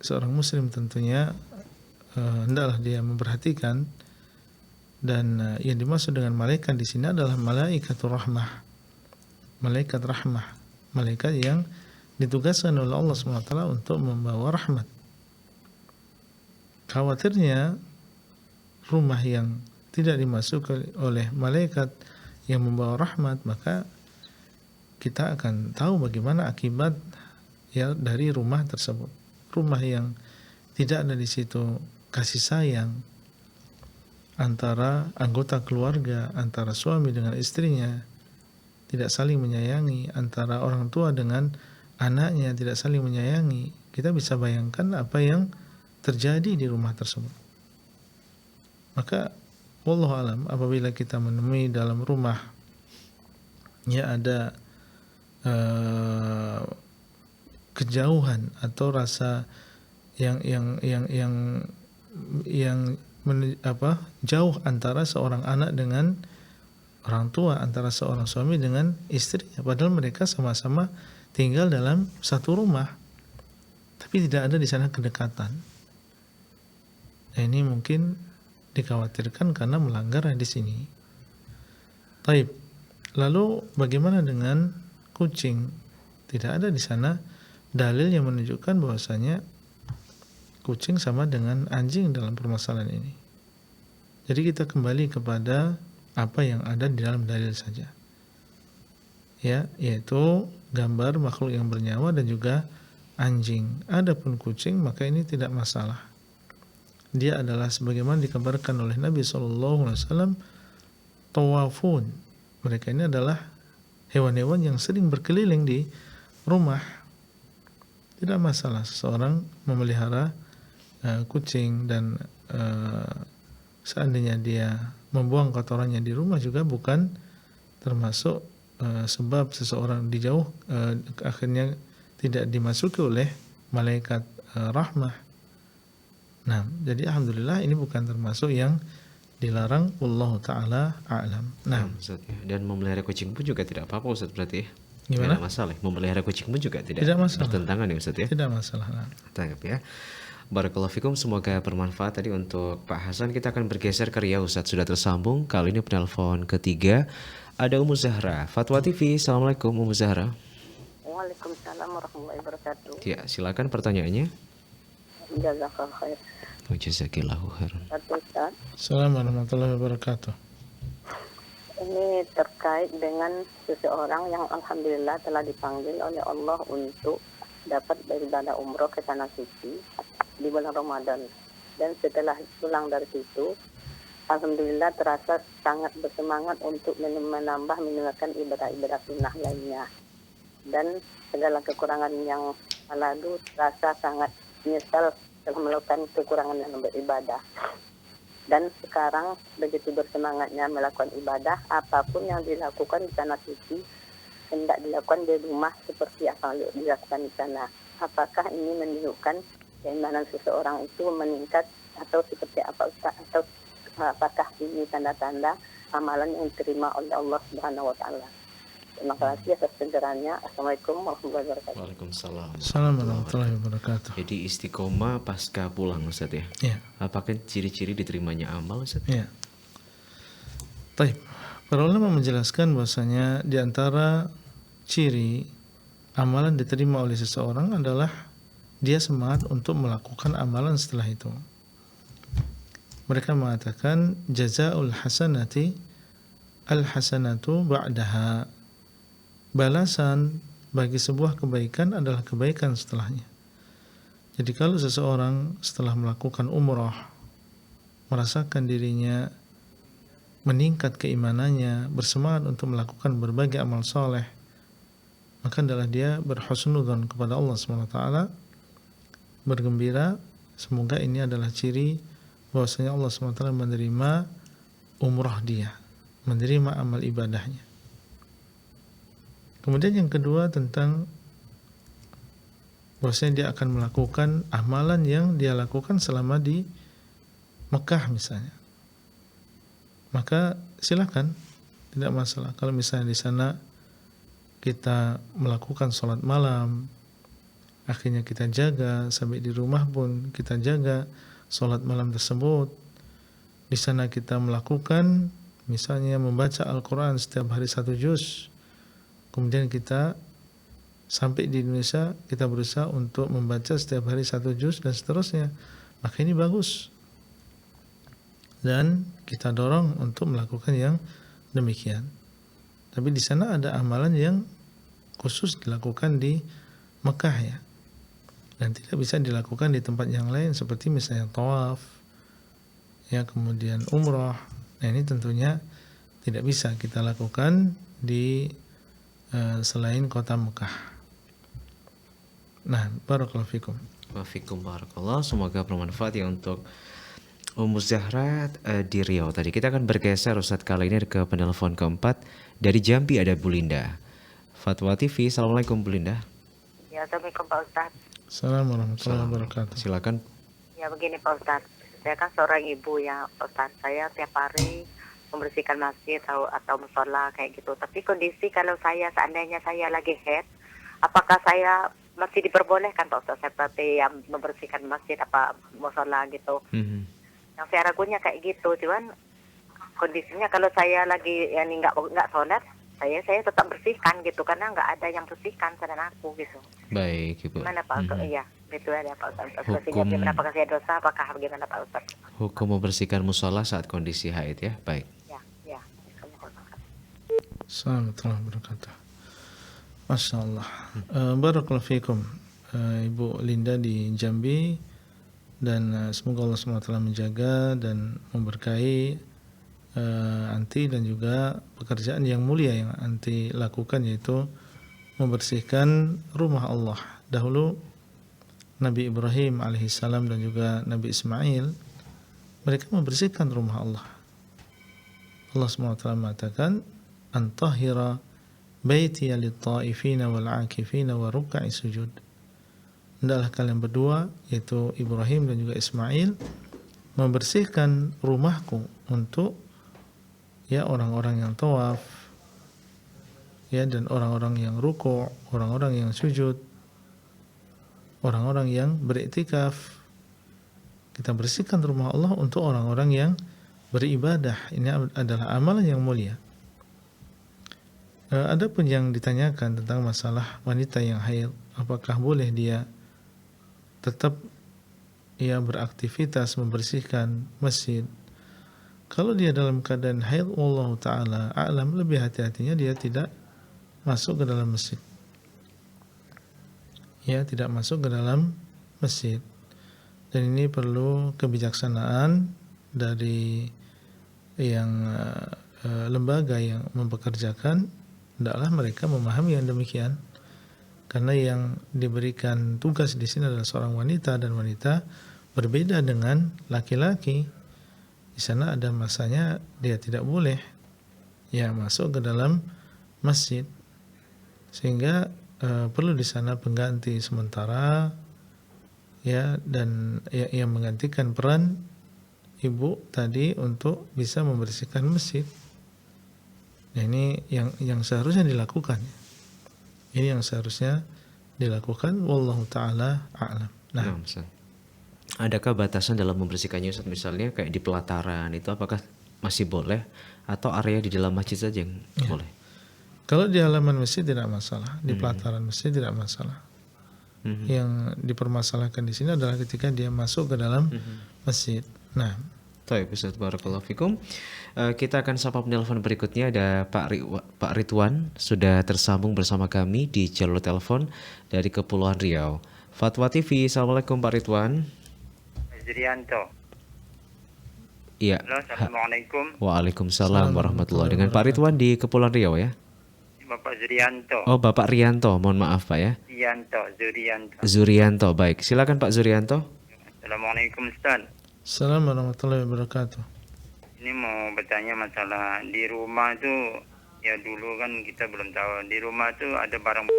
seorang muslim tentunya hendaklah dia memperhatikan dan yang dimaksud dengan malaikat di sini adalah malaikatur rahmah. Malaikat rahmah, malaikat yang ditugaskan oleh Allah SWT untuk membawa rahmat. Khawatirnya rumah yang tidak dimasuki oleh malaikat yang membawa rahmat, maka kita akan tahu bagaimana akibat ya dari rumah tersebut. Rumah yang tidak ada di situ kasih sayang antara anggota keluarga, antara suami dengan istrinya, tidak saling menyayangi, antara orang tua dengan anaknya tidak saling menyayangi, kita bisa bayangkan apa yang terjadi di rumah tersebut. Maka wallahu alam, apabila kita menemui dalam rumah ya ada kejauhan atau rasa yang jauh antara seorang anak dengan orang tua, antara seorang suami dengan istrinya, padahal mereka sama-sama tinggal dalam satu rumah, tapi tidak ada di sana kedekatan. Nah, ini mungkin dikhawatirkan karena melanggar di sini. Taib. Lalu bagaimana dengan kucing? Tidak ada di sana dalil yang menunjukkan bahwasanya kucing sama dengan anjing dalam permasalahan ini. Jadi kita kembali kepada apa yang ada di dalam dalil saja. Ya, yaitu gambar makhluk yang bernyawa dan juga anjing. Adapun kucing maka ini tidak masalah. Dia adalah sebagaimana dikabarkan oleh Nabi SAW, tawafun. Mereka ini adalah hewan-hewan yang sering berkeliling di rumah. Tidak masalah seseorang memelihara kucing dan seandainya dia membuang kotorannya di rumah juga bukan termasuk sebab seseorang dijauh akhirnya tidak dimasuki oleh malaikat rahmah. Nah, jadi alhamdulillah ini bukan termasuk yang dilarang. Wallahu taala a'lam. Nah, Ustaz, ya. Dan memelihara kucing pun juga tidak apa-apa Ustaz berarti ya? Gimana? Tidak masalah. Memelihara kucing pun juga tidak masalah. bertentangan ya Ustaz ya. Tidak masalah. Nah. Tayyib ya. Barakallahu fikum, semoga bermanfaat tadi untuk Pak Hasan. Kita akan bergeser ke Riau, Ustaz sudah tersambung. Kali ini penelpon ketiga ada Ummu Zahra, Fatwa TV. Assalamualaikum Ummu Zahra. Waalaikumsalam warahmatullahi wabarakatuh. Ya, silakan pertanyaannya. Jazakallahu khair. Jazakillahu khairan. Ustaz, Assalamualaikum warahmatullahi wabarakatuh. ini terkait dengan seseorang yang alhamdulillah telah dipanggil oleh Allah untuk dapat beribadah umroh ke tanah suci di bulan Ramadan. Dan setelah pulang dari situ, alhamdulillah terasa sangat bersemangat untuk menunaikan ibadah-ibadah sunnah lainnya. Dan segala kekurangan yang lalu terasa sangat menyesal telah melakukan kekurangan dalam beribadah. Dan sekarang begitu bersemangatnya melakukan ibadah, apapun yang dilakukan di tanah suci hendak dilakukan di rumah seperti apa yang dilakukan di sana. Apakah ini menunjukkan keimanan seseorang itu meningkat atau seperti apa Ustaz? Atau apakah ini tanda-tanda amalan yang diterima oleh Allah Subhanahu wa taala? Terima kasih atas penjelasannya. Assalamualaikum warahmatullahi wabarakatuh. Waalaikumsalam. Assalamualaikum warahmatullahi wabarakatuh. Jadi istiqomah pasca pulang Ustaz ya. Ya. Apakah ciri-ciri diterimanya amal Ustaz? Ya. Baik. Para ulama menjelaskan bahwasanya di antara ciri amalan diterima oleh seseorang adalah dia semangat untuk melakukan amalan setelah itu. Mereka mengatakan jazaa'ul hasanati al-hasanatu ba'daha. Balasan bagi sebuah kebaikan adalah kebaikan setelahnya. Jadi kalau seseorang setelah melakukan umrah merasakan dirinya meningkat keimanannya, bersemangat untuk melakukan berbagai amal soleh, maka adalah dia berhusnudzon kepada Allah SWT, bergembira, semoga ini adalah ciri bahwasanya Allah SWT menerima umrah dia, menerima amal ibadahnya. Kemudian yang kedua tentang bahwasanya dia akan melakukan amalan yang dia lakukan selama di Mekah misalnya. Maka silakan, tidak masalah. Kalau misalnya di sana kita melakukan sholat malam, akhirnya kita jaga sampai di rumah pun kita jaga sholat malam tersebut. Di sana kita melakukan misalnya membaca Al-Quran setiap hari 1 juz. Kemudian kita sampai di Indonesia kita berusaha untuk membaca setiap hari 1 juz dan seterusnya. Maka ini bagus. Dan kita dorong untuk melakukan yang demikian. Tapi di sana ada amalan yang khusus dilakukan di Mekah ya. Dan tidak bisa dilakukan di tempat yang lain seperti misalnya tawaf, ya, kemudian umrah. Nah ini tentunya tidak bisa kita lakukan di selain kota Mekah. Nah, barakallahu fikum. Wafikum barakallah. Semoga bermanfaat ya untuk Ummu Zahra di Riau tadi. Kita akan bergeser Ustaz kali ini ke penelpon keempat. Dari Jambi ada Bu Linda. Fatwa TV. Assalamualaikum Bu Linda. Ya, Assalamualaikum Pak Ustaz. Assalamualaikum warahmatullahi wabarakatuh. Silakan. Ya begini Pak Ustaz, saya kan seorang ibu ya Pak Ustaz. Saya tiap hari membersihkan masjid atau musola kayak gitu. Tapi kondisi kalau seandainya saya lagi head, apakah saya masih diperbolehkan Pak Ustaz seperti yang membersihkan masjid apa musola gitu? Yang saya ragunya kayak gitu, cuman kondisinya kalau saya lagi nggak sholat, saya tetap bersihkan gitu karena nggak ada yang bersihkan selain aku gitu. Baik Ibu. Gimana Pak? Iya, gitu ada Pak Ustaz. Hukum, apakah saya dosa? Apakah bagaimana Pak Ustaz? hukum membersihkan musola saat kondisi haid ya. Baik. Ya. Assalamualaikum warahmatullahi wabarakatuh. Masya Allah. Barakallahu fikum, Ibu Linda di Jambi, dan semoga Allah SWT menjaga dan memberkahi anti dan juga pekerjaan yang mulia yang anti lakukan, yaitu membersihkan rumah Allah. Dahulu Nabi Ibrahim alaihissalam dan juga Nabi Ismail, mereka membersihkan rumah Allah. Allah SWT mengatakan, antahira baitiya lit-ta'ifina wal-'akifina wa ruk'i sujud. Hendaklah kalian berdua, yaitu Ibrahim dan juga Ismail, membersihkan rumahku untuk ya orang-orang yang tawaf, ya, dan orang-orang yang ruku', orang-orang yang sujud, orang-orang yang beriktikaf. Kita bersihkan rumah Allah untuk orang-orang yang beribadah. Ini adalah amalan yang mulia. Adapun yang ditanyakan tentang masalah wanita yang haid, apakah boleh dia tetap beraktivitas membersihkan masjid? Kalau dia dalam keadaan haid, Allah Ta'ala a'lam, lebih hati-hatinya dia tidak masuk ke dalam masjid. Ya, tidak masuk ke dalam masjid. Dan ini perlu kebijaksanaan dari yang lembaga yang mempekerjakan. Hendaklah mereka memahami yang demikian, karena yang diberikan tugas di sini adalah seorang wanita, dan wanita berbeda dengan laki-laki. Di sana ada masanya dia tidak boleh masuk ke dalam masjid, sehingga perlu di sana pengganti sementara, dan yang menggantikan peran ibu tadi untuk bisa membersihkan masjid. Nah, ini yang seharusnya dilakukan. Ini yang seharusnya dilakukan. Wallahu ta'ala a'lam. Nah, Ustaz, adakah batasan dalam membersihkannya, Ustaz? Misalnya kayak di pelataran itu, apakah masih boleh, atau area di dalam masjid saja yang boleh? Kalau di halaman masjid tidak masalah, di pelataran masjid tidak masalah. Yang dipermasalahkan di sini adalah ketika dia masuk ke dalam masjid. Nah, baik, Ustaz, barakallahu fikum. Kita akan sapa penelpon berikutnya. Ada Pak Ridwan sudah tersambung bersama kami di jalur telepon dari Kepulauan Riau. Fatwa TV, Assalamualaikum Pak Ridwan. Zurianto. Iya. Halo, Assalamualaikum. Waalaikumsalam warahmatullahi wabarakatuh. Dengan Pak Ridwan di Kepulauan Riau ya? Bapak Zurianto. Oh, Bapak Rianto, mohon maaf Pak ya. Zurianto, baik. Silakan Pak Zurianto. Assalamualaikum Ustaz. Assalamualaikum warahmatullahi wabarakatuh. Ini mau bertanya masalah di rumah tuh, ya dulu kan kita belum tahu, di rumah tuh ada barang.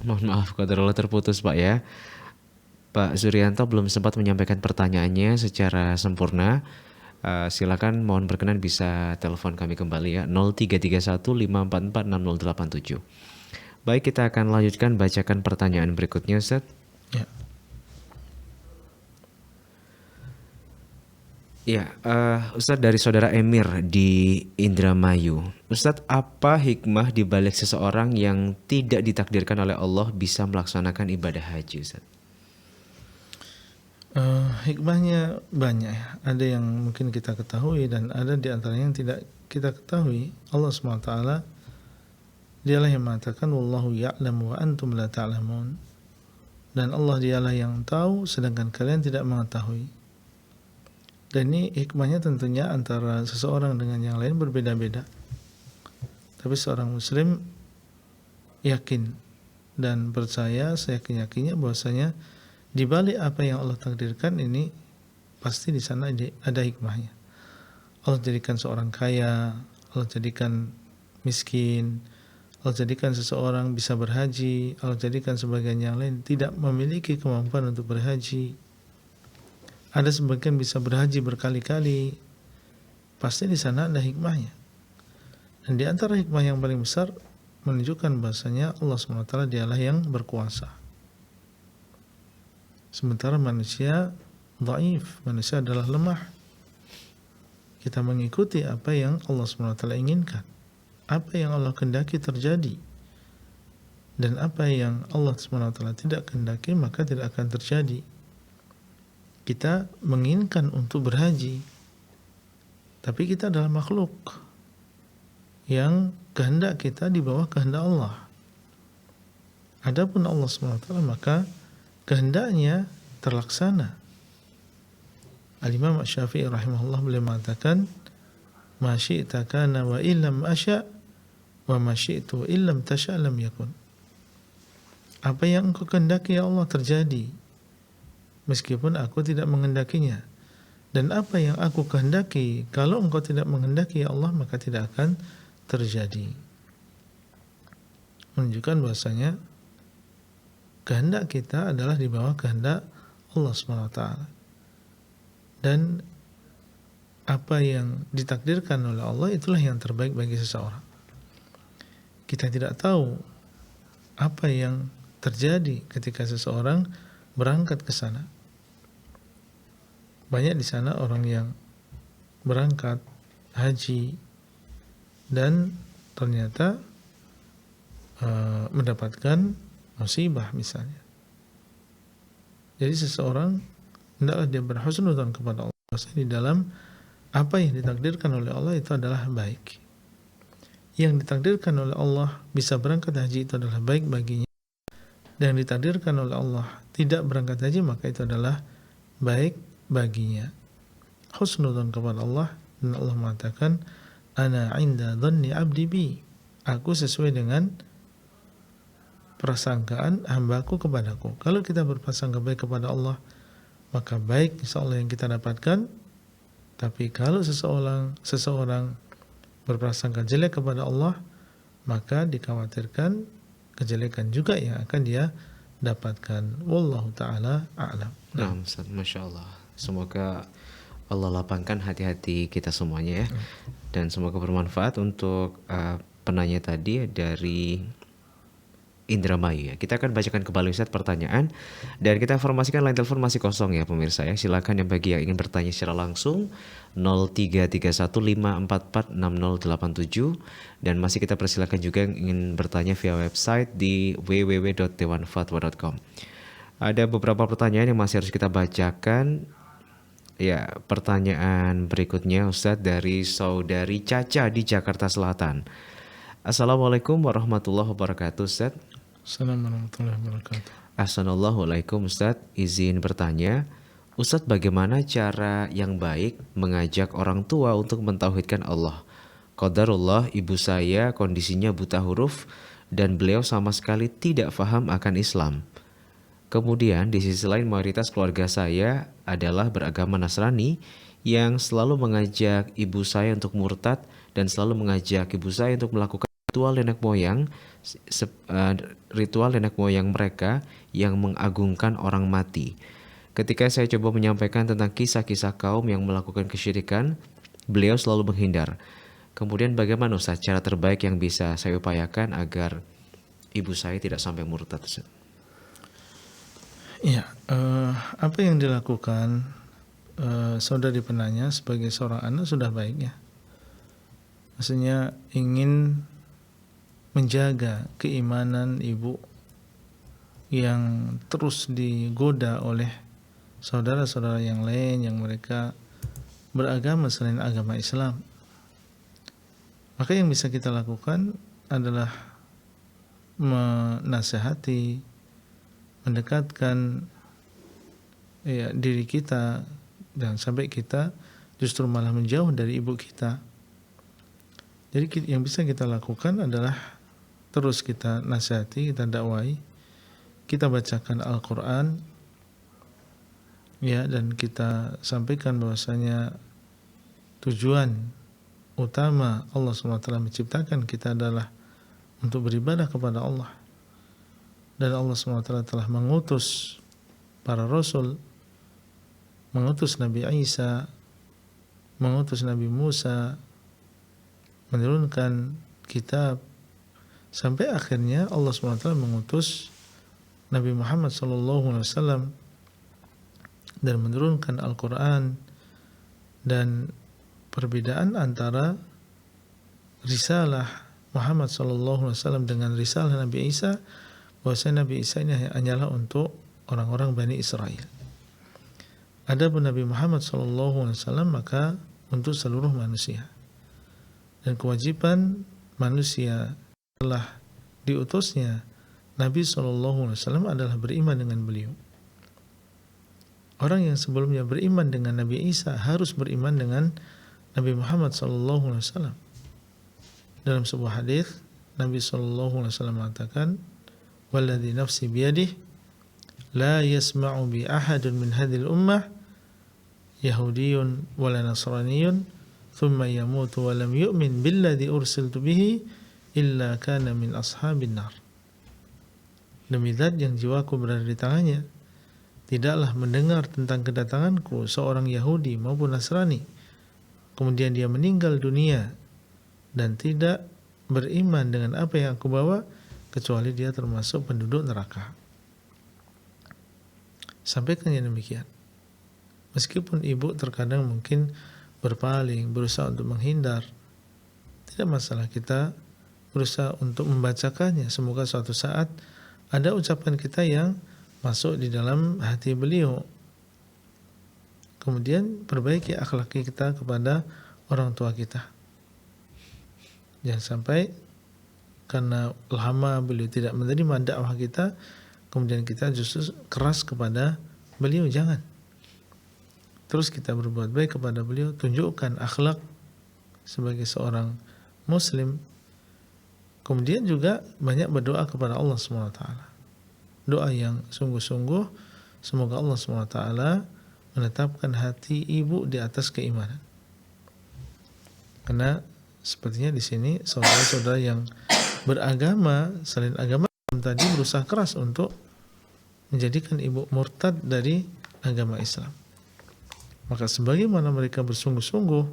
Mohon maaf kalau terputus Pak ya. Pak Zurianto belum sempat menyampaikan pertanyaannya secara sempurna. Silakan, mohon berkenan bisa telepon kami kembali ya, 0331544687. Baik, kita akan lanjutkan bacakan pertanyaan berikutnya, Ustaz. Ya. Ya, Ustadz, dari saudara Emir di Indramayu. Ustadz, apa hikmah di balik seseorang yang tidak ditakdirkan oleh Allah bisa melaksanakan ibadah haji, Ustadz? Hikmahnya banyak ya. Ada yang mungkin kita ketahui dan ada di antaranya yang tidak kita ketahui. Allah SWT dialah yang mengatakan wallahu ya'lamu wa antum la ta'lamun. Dan Allah dialah yang tahu sedangkan kalian tidak mengetahui. Dan ini hikmahnya tentunya antara seseorang dengan yang lain berbeda-beda. Tapi seorang muslim yakin dan percaya seyakin-yakinnya bahwasanya di balik apa yang Allah takdirkan ini pasti di sana ada hikmahnya. Allah jadikan seorang kaya, Allah jadikan miskin, Allah jadikan seseorang bisa berhaji, Allah jadikan sebagian yang lain tidak memiliki kemampuan untuk berhaji. Ada sebagian bisa berhaji berkali-kali. Pasti di sana ada hikmahnya. Dan di antara hikmah yang paling besar menunjukkan bahasanya Allah SWT dialah yang berkuasa. Sementara manusia dhaif, manusia adalah lemah. Kita mengikuti apa yang Allah SWT inginkan, apa yang Allah kehendaki terjadi, dan apa yang Allah SWT tidak kehendaki maka tidak akan terjadi. Kita menginginkan untuk berhaji, tapi kita adalah makhluk yang kehendak kita di bawah kehendak Allah. Adapun Allah SWT maka kehendaknya terlaksana. Al-Imam Syafi'i rahimahullah beliau mengatakan, "Ma syi'ta kana wa illam asya' wa ma syi'tu illam tasya' lam yakun." Apa yang engkau kehendaki ya Allah terjadi, meskipun aku tidak menghendakinya. Dan apa yang aku kehendaki, kalau engkau tidak menghendaki ya Allah, maka tidak akan terjadi. Menunjukkan bahasanya kehendak kita adalah di bawah kehendak Allah SWT. Dan apa yang ditakdirkan oleh Allah itulah yang terbaik bagi seseorang. kita tidak tahu apa yang terjadi ketika seseorang berangkat ke sana. Banyak di sana orang yang berangkat haji dan ternyata mendapatkan musibah misalnya. Jadi seseorang hendaklah dia berhusnudzon kepada Allah di dalam apa yang ditakdirkan oleh Allah itu adalah baik. Yang ditakdirkan oleh Allah bisa berangkat haji itu adalah baik baginya. Dan yang ditakdirkan oleh Allah tidak berangkat haji maka itu adalah baik baginya. Husnudzon kepada Allah, dan Allah mengatakan ana 'inda dhanni 'abdi bi. Aku sesuai dengan prasangkaan hambaku kepadaku. Kalau kita berprasangka baik kepada Allah, maka baik insyaallah yang kita dapatkan. Tapi kalau seseorang berprasangka jelek kepada Allah, maka dikhawatirkan kejelekan juga yang akan dia dapatkan. Wallahu taala a'lam. Nah, Ustaz, Masya Allah. Semoga Allah lapangkan hati-hati kita semuanya ya. Dan semoga bermanfaat untuk penanya tadi dari Indramayu ya. Kita akan bacakan kembali Ustaz pertanyaan dan kita informasikan line telepon masih kosong ya pemirsa ya. Silakan yang bagi yang ingin bertanya secara langsung 0331544687 dan masih kita persilakan juga yang ingin bertanya via website di www.dewanfatwa.com. Ada beberapa pertanyaan yang masih harus kita bacakan. Ya, pertanyaan berikutnya Ustaz dari saudari Caca di Jakarta Selatan. Assalamualaikum warahmatullahi wabarakatuh Ustaz. Assalamualaikum warahmatullahi wabarakatuh. Assalamualaikum Ustaz, izin bertanya, Ustaz bagaimana cara yang baik mengajak orang tua untuk mentauhidkan Allah? Qadarullah ibu saya kondisinya buta huruf dan beliau sama sekali tidak paham akan Islam. Kemudian di sisi lain mayoritas keluarga saya adalah beragama Nasrani yang selalu mengajak ibu saya untuk murtad dan selalu mengajak ibu saya untuk melakukan ritual nenek moyang mereka yang mengagungkan orang mati. Ketika saya coba menyampaikan tentang kisah-kisah kaum yang melakukan kesyirikan, beliau selalu menghindar. Kemudian bagaimana Ustaz cara terbaik yang bisa saya upayakan agar ibu saya tidak sampai murtad? Ya, apa yang dilakukan saudari penanya sebagai seorang anak sudah baik ya. Maksudnya ingin menjaga keimanan ibu yang terus digoda oleh saudara-saudara yang lain yang mereka beragama selain agama Islam. Maka yang bisa kita lakukan adalah menasihati, mendekatkan ya, diri kita dan sampai kita justru malah menjauh dari ibu kita. Jadi yang bisa kita lakukan adalah terus kita nasihati, kita dakwai, kita bacakan Al-Quran, ya, dan kita sampaikan bahwasanya tujuan utama Allah SWT menciptakan kita adalah untuk beribadah kepada Allah. Dan Allah SWT telah mengutus para Rasul, mengutus Nabi Isa, mengutus Nabi Musa, menurunkan kitab, sampai akhirnya Allah SWT mengutus Nabi Muhammad SAW dan menurunkan Al-Quran. Dan perbedaan antara risalah Muhammad SAW dengan risalah Nabi Isa, bahwasanya Nabi Isa ini hanyalah untuk orang-orang Bani Israel. Adapun Nabi Muhammad SAW maka untuk seluruh manusia. Dan kewajiban manusia setelah diutusnya Nabi SAW adalah beriman dengan beliau. Orang yang sebelumnya beriman dengan Nabi Isa harus beriman dengan Nabi Muhammad SAW. Dalam sebuah hadis Nabi SAW mengatakan, "Walladzi nafsi biyadihi la yasma'u bi ahadun min hadhil ummah yahudiyyun wala nasraniyyun thumma yamutu wa lam yu'min billadzi ursiltu bihi illa kana min ashabin nar." Demi zat yang jiwaku berada di tangannya, tidaklah mendengar tentang kedatanganku seorang Yahudi maupun Nasrani, kemudian dia meninggal dunia dan tidak beriman dengan apa yang aku bawa, kecuali dia termasuk penduduk neraka. Sampaikan yang demikian. Meskipun ibu terkadang mungkin berpaling, berusaha untuk menghindar, tidak masalah, kita berusaha untuk membacakannya. Semoga suatu saat ada ucapan kita yang masuk di dalam hati beliau. Kemudian perbaiki akhlak kita kepada orang tua kita. Jangan sampai karena lama beliau tidak menerima dakwah kita, kemudian kita justru keras kepada beliau. Jangan. Terus kita berbuat baik kepada beliau, tunjukkan akhlak sebagai seorang muslim. Kemudian juga banyak berdoa kepada Allah SWT. Doa yang sungguh-sungguh, semoga Allah SWT menetapkan hati ibu di atas keimanan. Karena sepertinya di sini saudara-saudara yang beragama selain agama tadi berusaha keras untuk menjadikan ibu murtad dari agama Islam. Maka sebagaimana mereka bersungguh-sungguh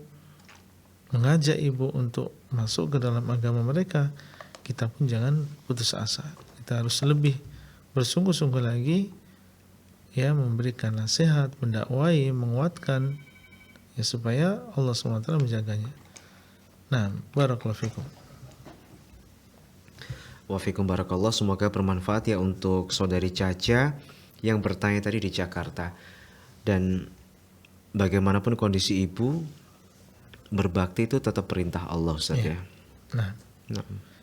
mengajak ibu untuk masuk ke dalam agama mereka, kita pun jangan putus asa. Kita harus lebih bersungguh-sungguh lagi, ya, memberikan nasihat, mendakwai, menguatkan, ya, supaya Allah SWT menjaganya. Nah, barakallahu fikum. Wafikum barakallah, semoga bermanfaat ya untuk saudari Caca yang bertanya tadi di Jakarta. Dan bagaimanapun kondisi ibu, berbakti itu tetap perintah Allah, Ustaz ya. Nah,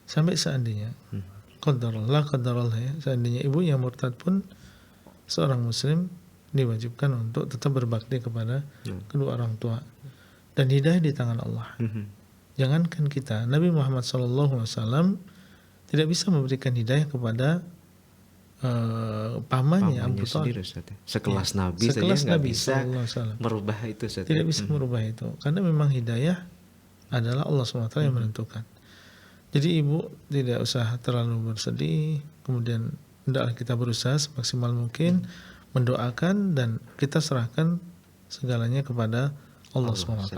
sampai seandainya qadarullah ya, seandainya ibu yang murtad pun seorang muslim diwajibkan untuk tetap berbakti kepada kedua orang tua. Dan hidayah di tangan Allah. Jangankan kita, Nabi Muhammad SAW tidak bisa memberikan hidayah kepada pamannya Abu Thalib. Sekelas Nabi saja nggak bisa merubah itu, Ustaz. Tidak bisa merubah itu, karena memang hidayah adalah Allah SWT yang menentukan. Jadi ibu tidak usah terlalu bersedih, kemudian hendaklah kita berusaha semaksimal mungkin mendoakan dan kita serahkan segalanya kepada Allah SWT.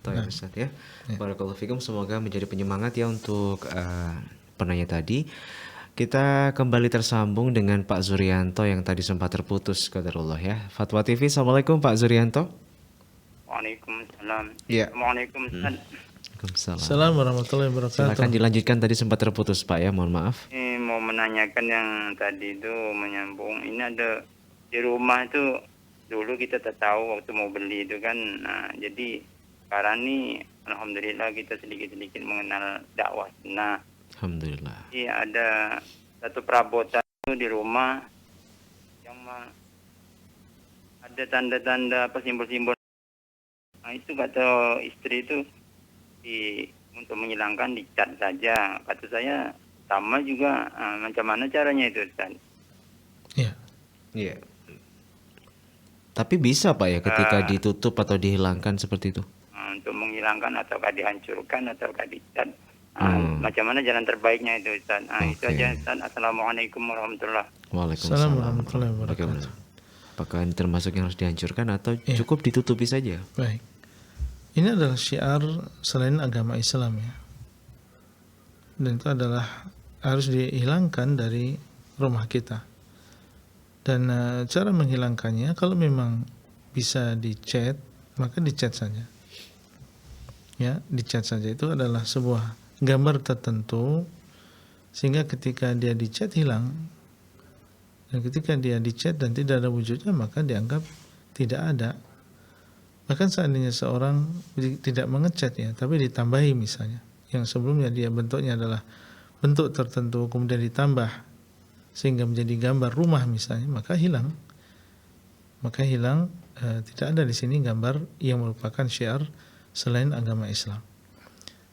Nah, Ustaz ya. Barakallahu fikum, semoga menjadi penyemangat ya untuk penanya tadi. Kita kembali tersambung dengan Pak Zurianto yang tadi sempat terputus, qadarullah ya. Fatwa TV, Assalamualaikum Pak Zurianto. Waalaikumsalam. Ya. Assalamualaikum Ustaz. Assalamualaikum warahmatullahi wabarakatuh. Silakan dilanjutkan, tadi sempat terputus Pak ya, mohon maaf. Ini mau menanyakan yang tadi itu menyambung. Ini ada di rumah itu dulu kita tak tahu waktu mau beli itu kan. Nah, jadi sekarang ini alhamdulillah kita sedikit-sedikit mengenal dakwah sunnah. Alhamdulillah. Jadi ada satu perabotan itu di rumah yang ada tanda-tanda apa simbol-simbol. Nah, itu kata istri itu untuk menghilangkan dicat saja. Kata saya sama juga. Macam mana caranya itu, Ustaz? Iya. Iya. Tapi bisa Pak ya ketika ditutup atau dihilangkan seperti itu? Untuk menghilangkan ataukah dihancurkan ataukah dicat. Macam mana jalan terbaiknya itu, Ustaz? Itu aja, Ustaz. Assalamualaikum warahmatullahi wabarakatuh. Waalaikumsalam warahmatullahi wabarakatuh. Apakah ini termasuk yang harus dihancurkan atau cukup ditutupi saja? Baik. Ini adalah syiar selain agama Islam ya. Dan itu adalah harus dihilangkan dari rumah kita. Dan cara menghilangkannya, kalau memang bisa dicat, maka dicat saja. Ya, dicat saja. Itu adalah sebuah gambar tertentu sehingga ketika dia dicat hilang. Dan ketika dia dicat dan tidak ada wujudnya, maka dianggap tidak ada. Bahkan seandainya seorang tidak mengecat ya, tapi ditambahi misalnya, yang sebelumnya dia bentuknya adalah bentuk tertentu, kemudian ditambah sehingga menjadi gambar rumah misalnya, maka hilang. Tidak ada di sini gambar yang merupakan syiar selain agama Islam.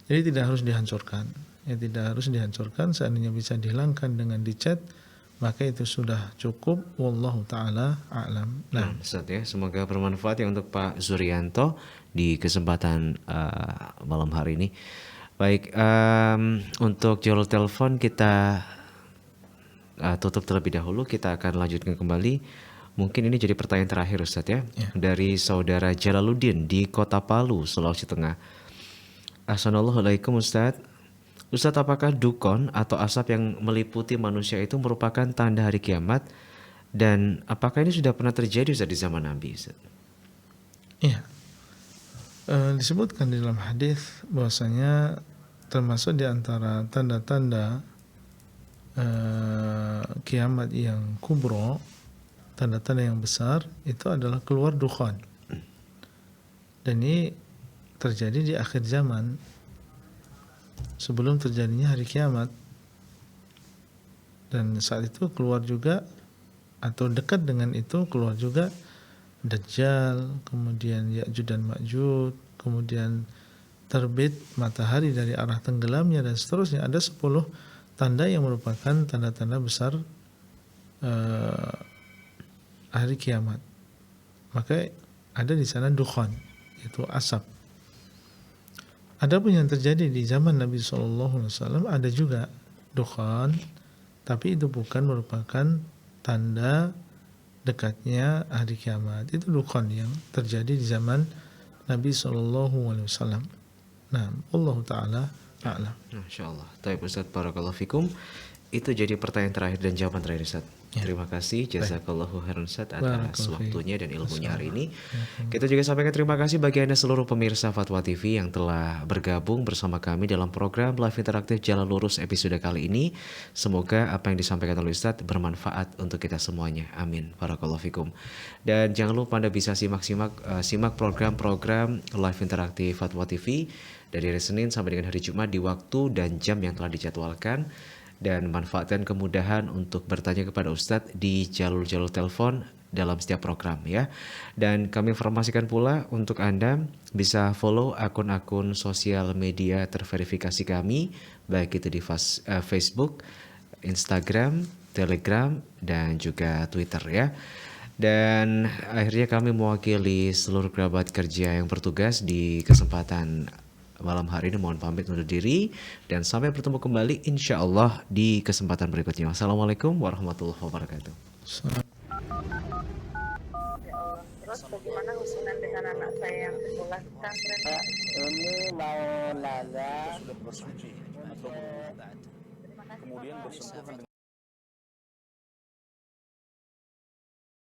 Jadi tidak harus dihancurkan. Tidak harus dihancurkan, seandainya bisa dihilangkan dengan dicat, maka itu sudah cukup. Wallahu ta'ala a'lam. Nah, Ustaz ya, semoga bermanfaat ya untuk Pak Zurianto di kesempatan malam hari ini. Baik, untuk jalur telepon kita tutup terlebih dahulu. Kita akan lanjutkan kembali. Mungkin ini jadi pertanyaan terakhir, Ustaz ya. Dari saudara Jalaluddin di Kota Palu, Sulawesi Tengah. Assalamualaikum Ustaz. Ustadz, apakah dukun atau asap yang meliputi manusia itu merupakan tanda hari kiamat? Dan apakah ini sudah pernah terjadi Ustadz di zaman Nabi, Ustadz? Iya. Disebutkan di dalam hadis bahwasanya termasuk di antara tanda-tanda kiamat yang kubro, tanda-tanda yang besar itu adalah keluar dukhan. Dan ini terjadi di akhir zaman sebelum terjadinya hari kiamat. Dan saat itu keluar juga atau dekat dengan itu keluar juga Dajjal, kemudian Ya'juj dan Ma'juj, kemudian terbit matahari dari arah tenggelamnya dan seterusnya. Ada 10 tanda yang merupakan tanda-tanda besar hari kiamat. Maka ada di sana dukhan, yaitu asap. Adapun yang terjadi di zaman Nabi SAW ada juga dukhan, tapi itu bukan merupakan tanda dekatnya hari kiamat. Itu dukhan yang terjadi di zaman Nabi SAW. Nah, Allah Ta'ala a'lam. Masya Allah. Baik Ustadz, barakallahu fikum. Itu jadi pertanyaan terakhir dan jawaban terakhir Ustadz. Ya. Terima kasih jazakallahu khairan Ustadz atas Barakallahu waktunya dan ilmunya hari ini. Assalamualaikum. Kita juga sampaikan terima kasih bagi Anda seluruh pemirsa Fatwa TV yang telah bergabung bersama kami dalam program Live Interaktif Jalan Lurus episode kali ini. Semoga apa yang disampaikan oleh Ustadz bermanfaat untuk kita semuanya. Amin. Barakallahu fikum. Dan jangan lupa Anda bisa simak program-program Live Interaktif Fatwa TV dari hari Senin sampai dengan hari Jumat di waktu dan jam yang telah dijadwalkan. Dan manfaatkan kemudahan untuk bertanya kepada Ustadz di jalur-jalur telepon dalam setiap program ya. Dan kami informasikan pula untuk Anda bisa follow akun-akun sosial media terverifikasi kami, baik itu di Facebook, Instagram, Telegram, dan juga Twitter ya. Dan akhirnya kami mewakili seluruh kerabat kerja yang bertugas di kesempatan malam hari ini mohon pamit undur diri dan sampai bertemu kembali insya Allah di kesempatan berikutnya. Wassalamualaikum warahmatullahi wabarakatuh. Terus bagaimana hubungan dengan anak saya yang sekolah pesantren? Ini mau nanya Sudah bersuci atau kemudian bersentuhan dengan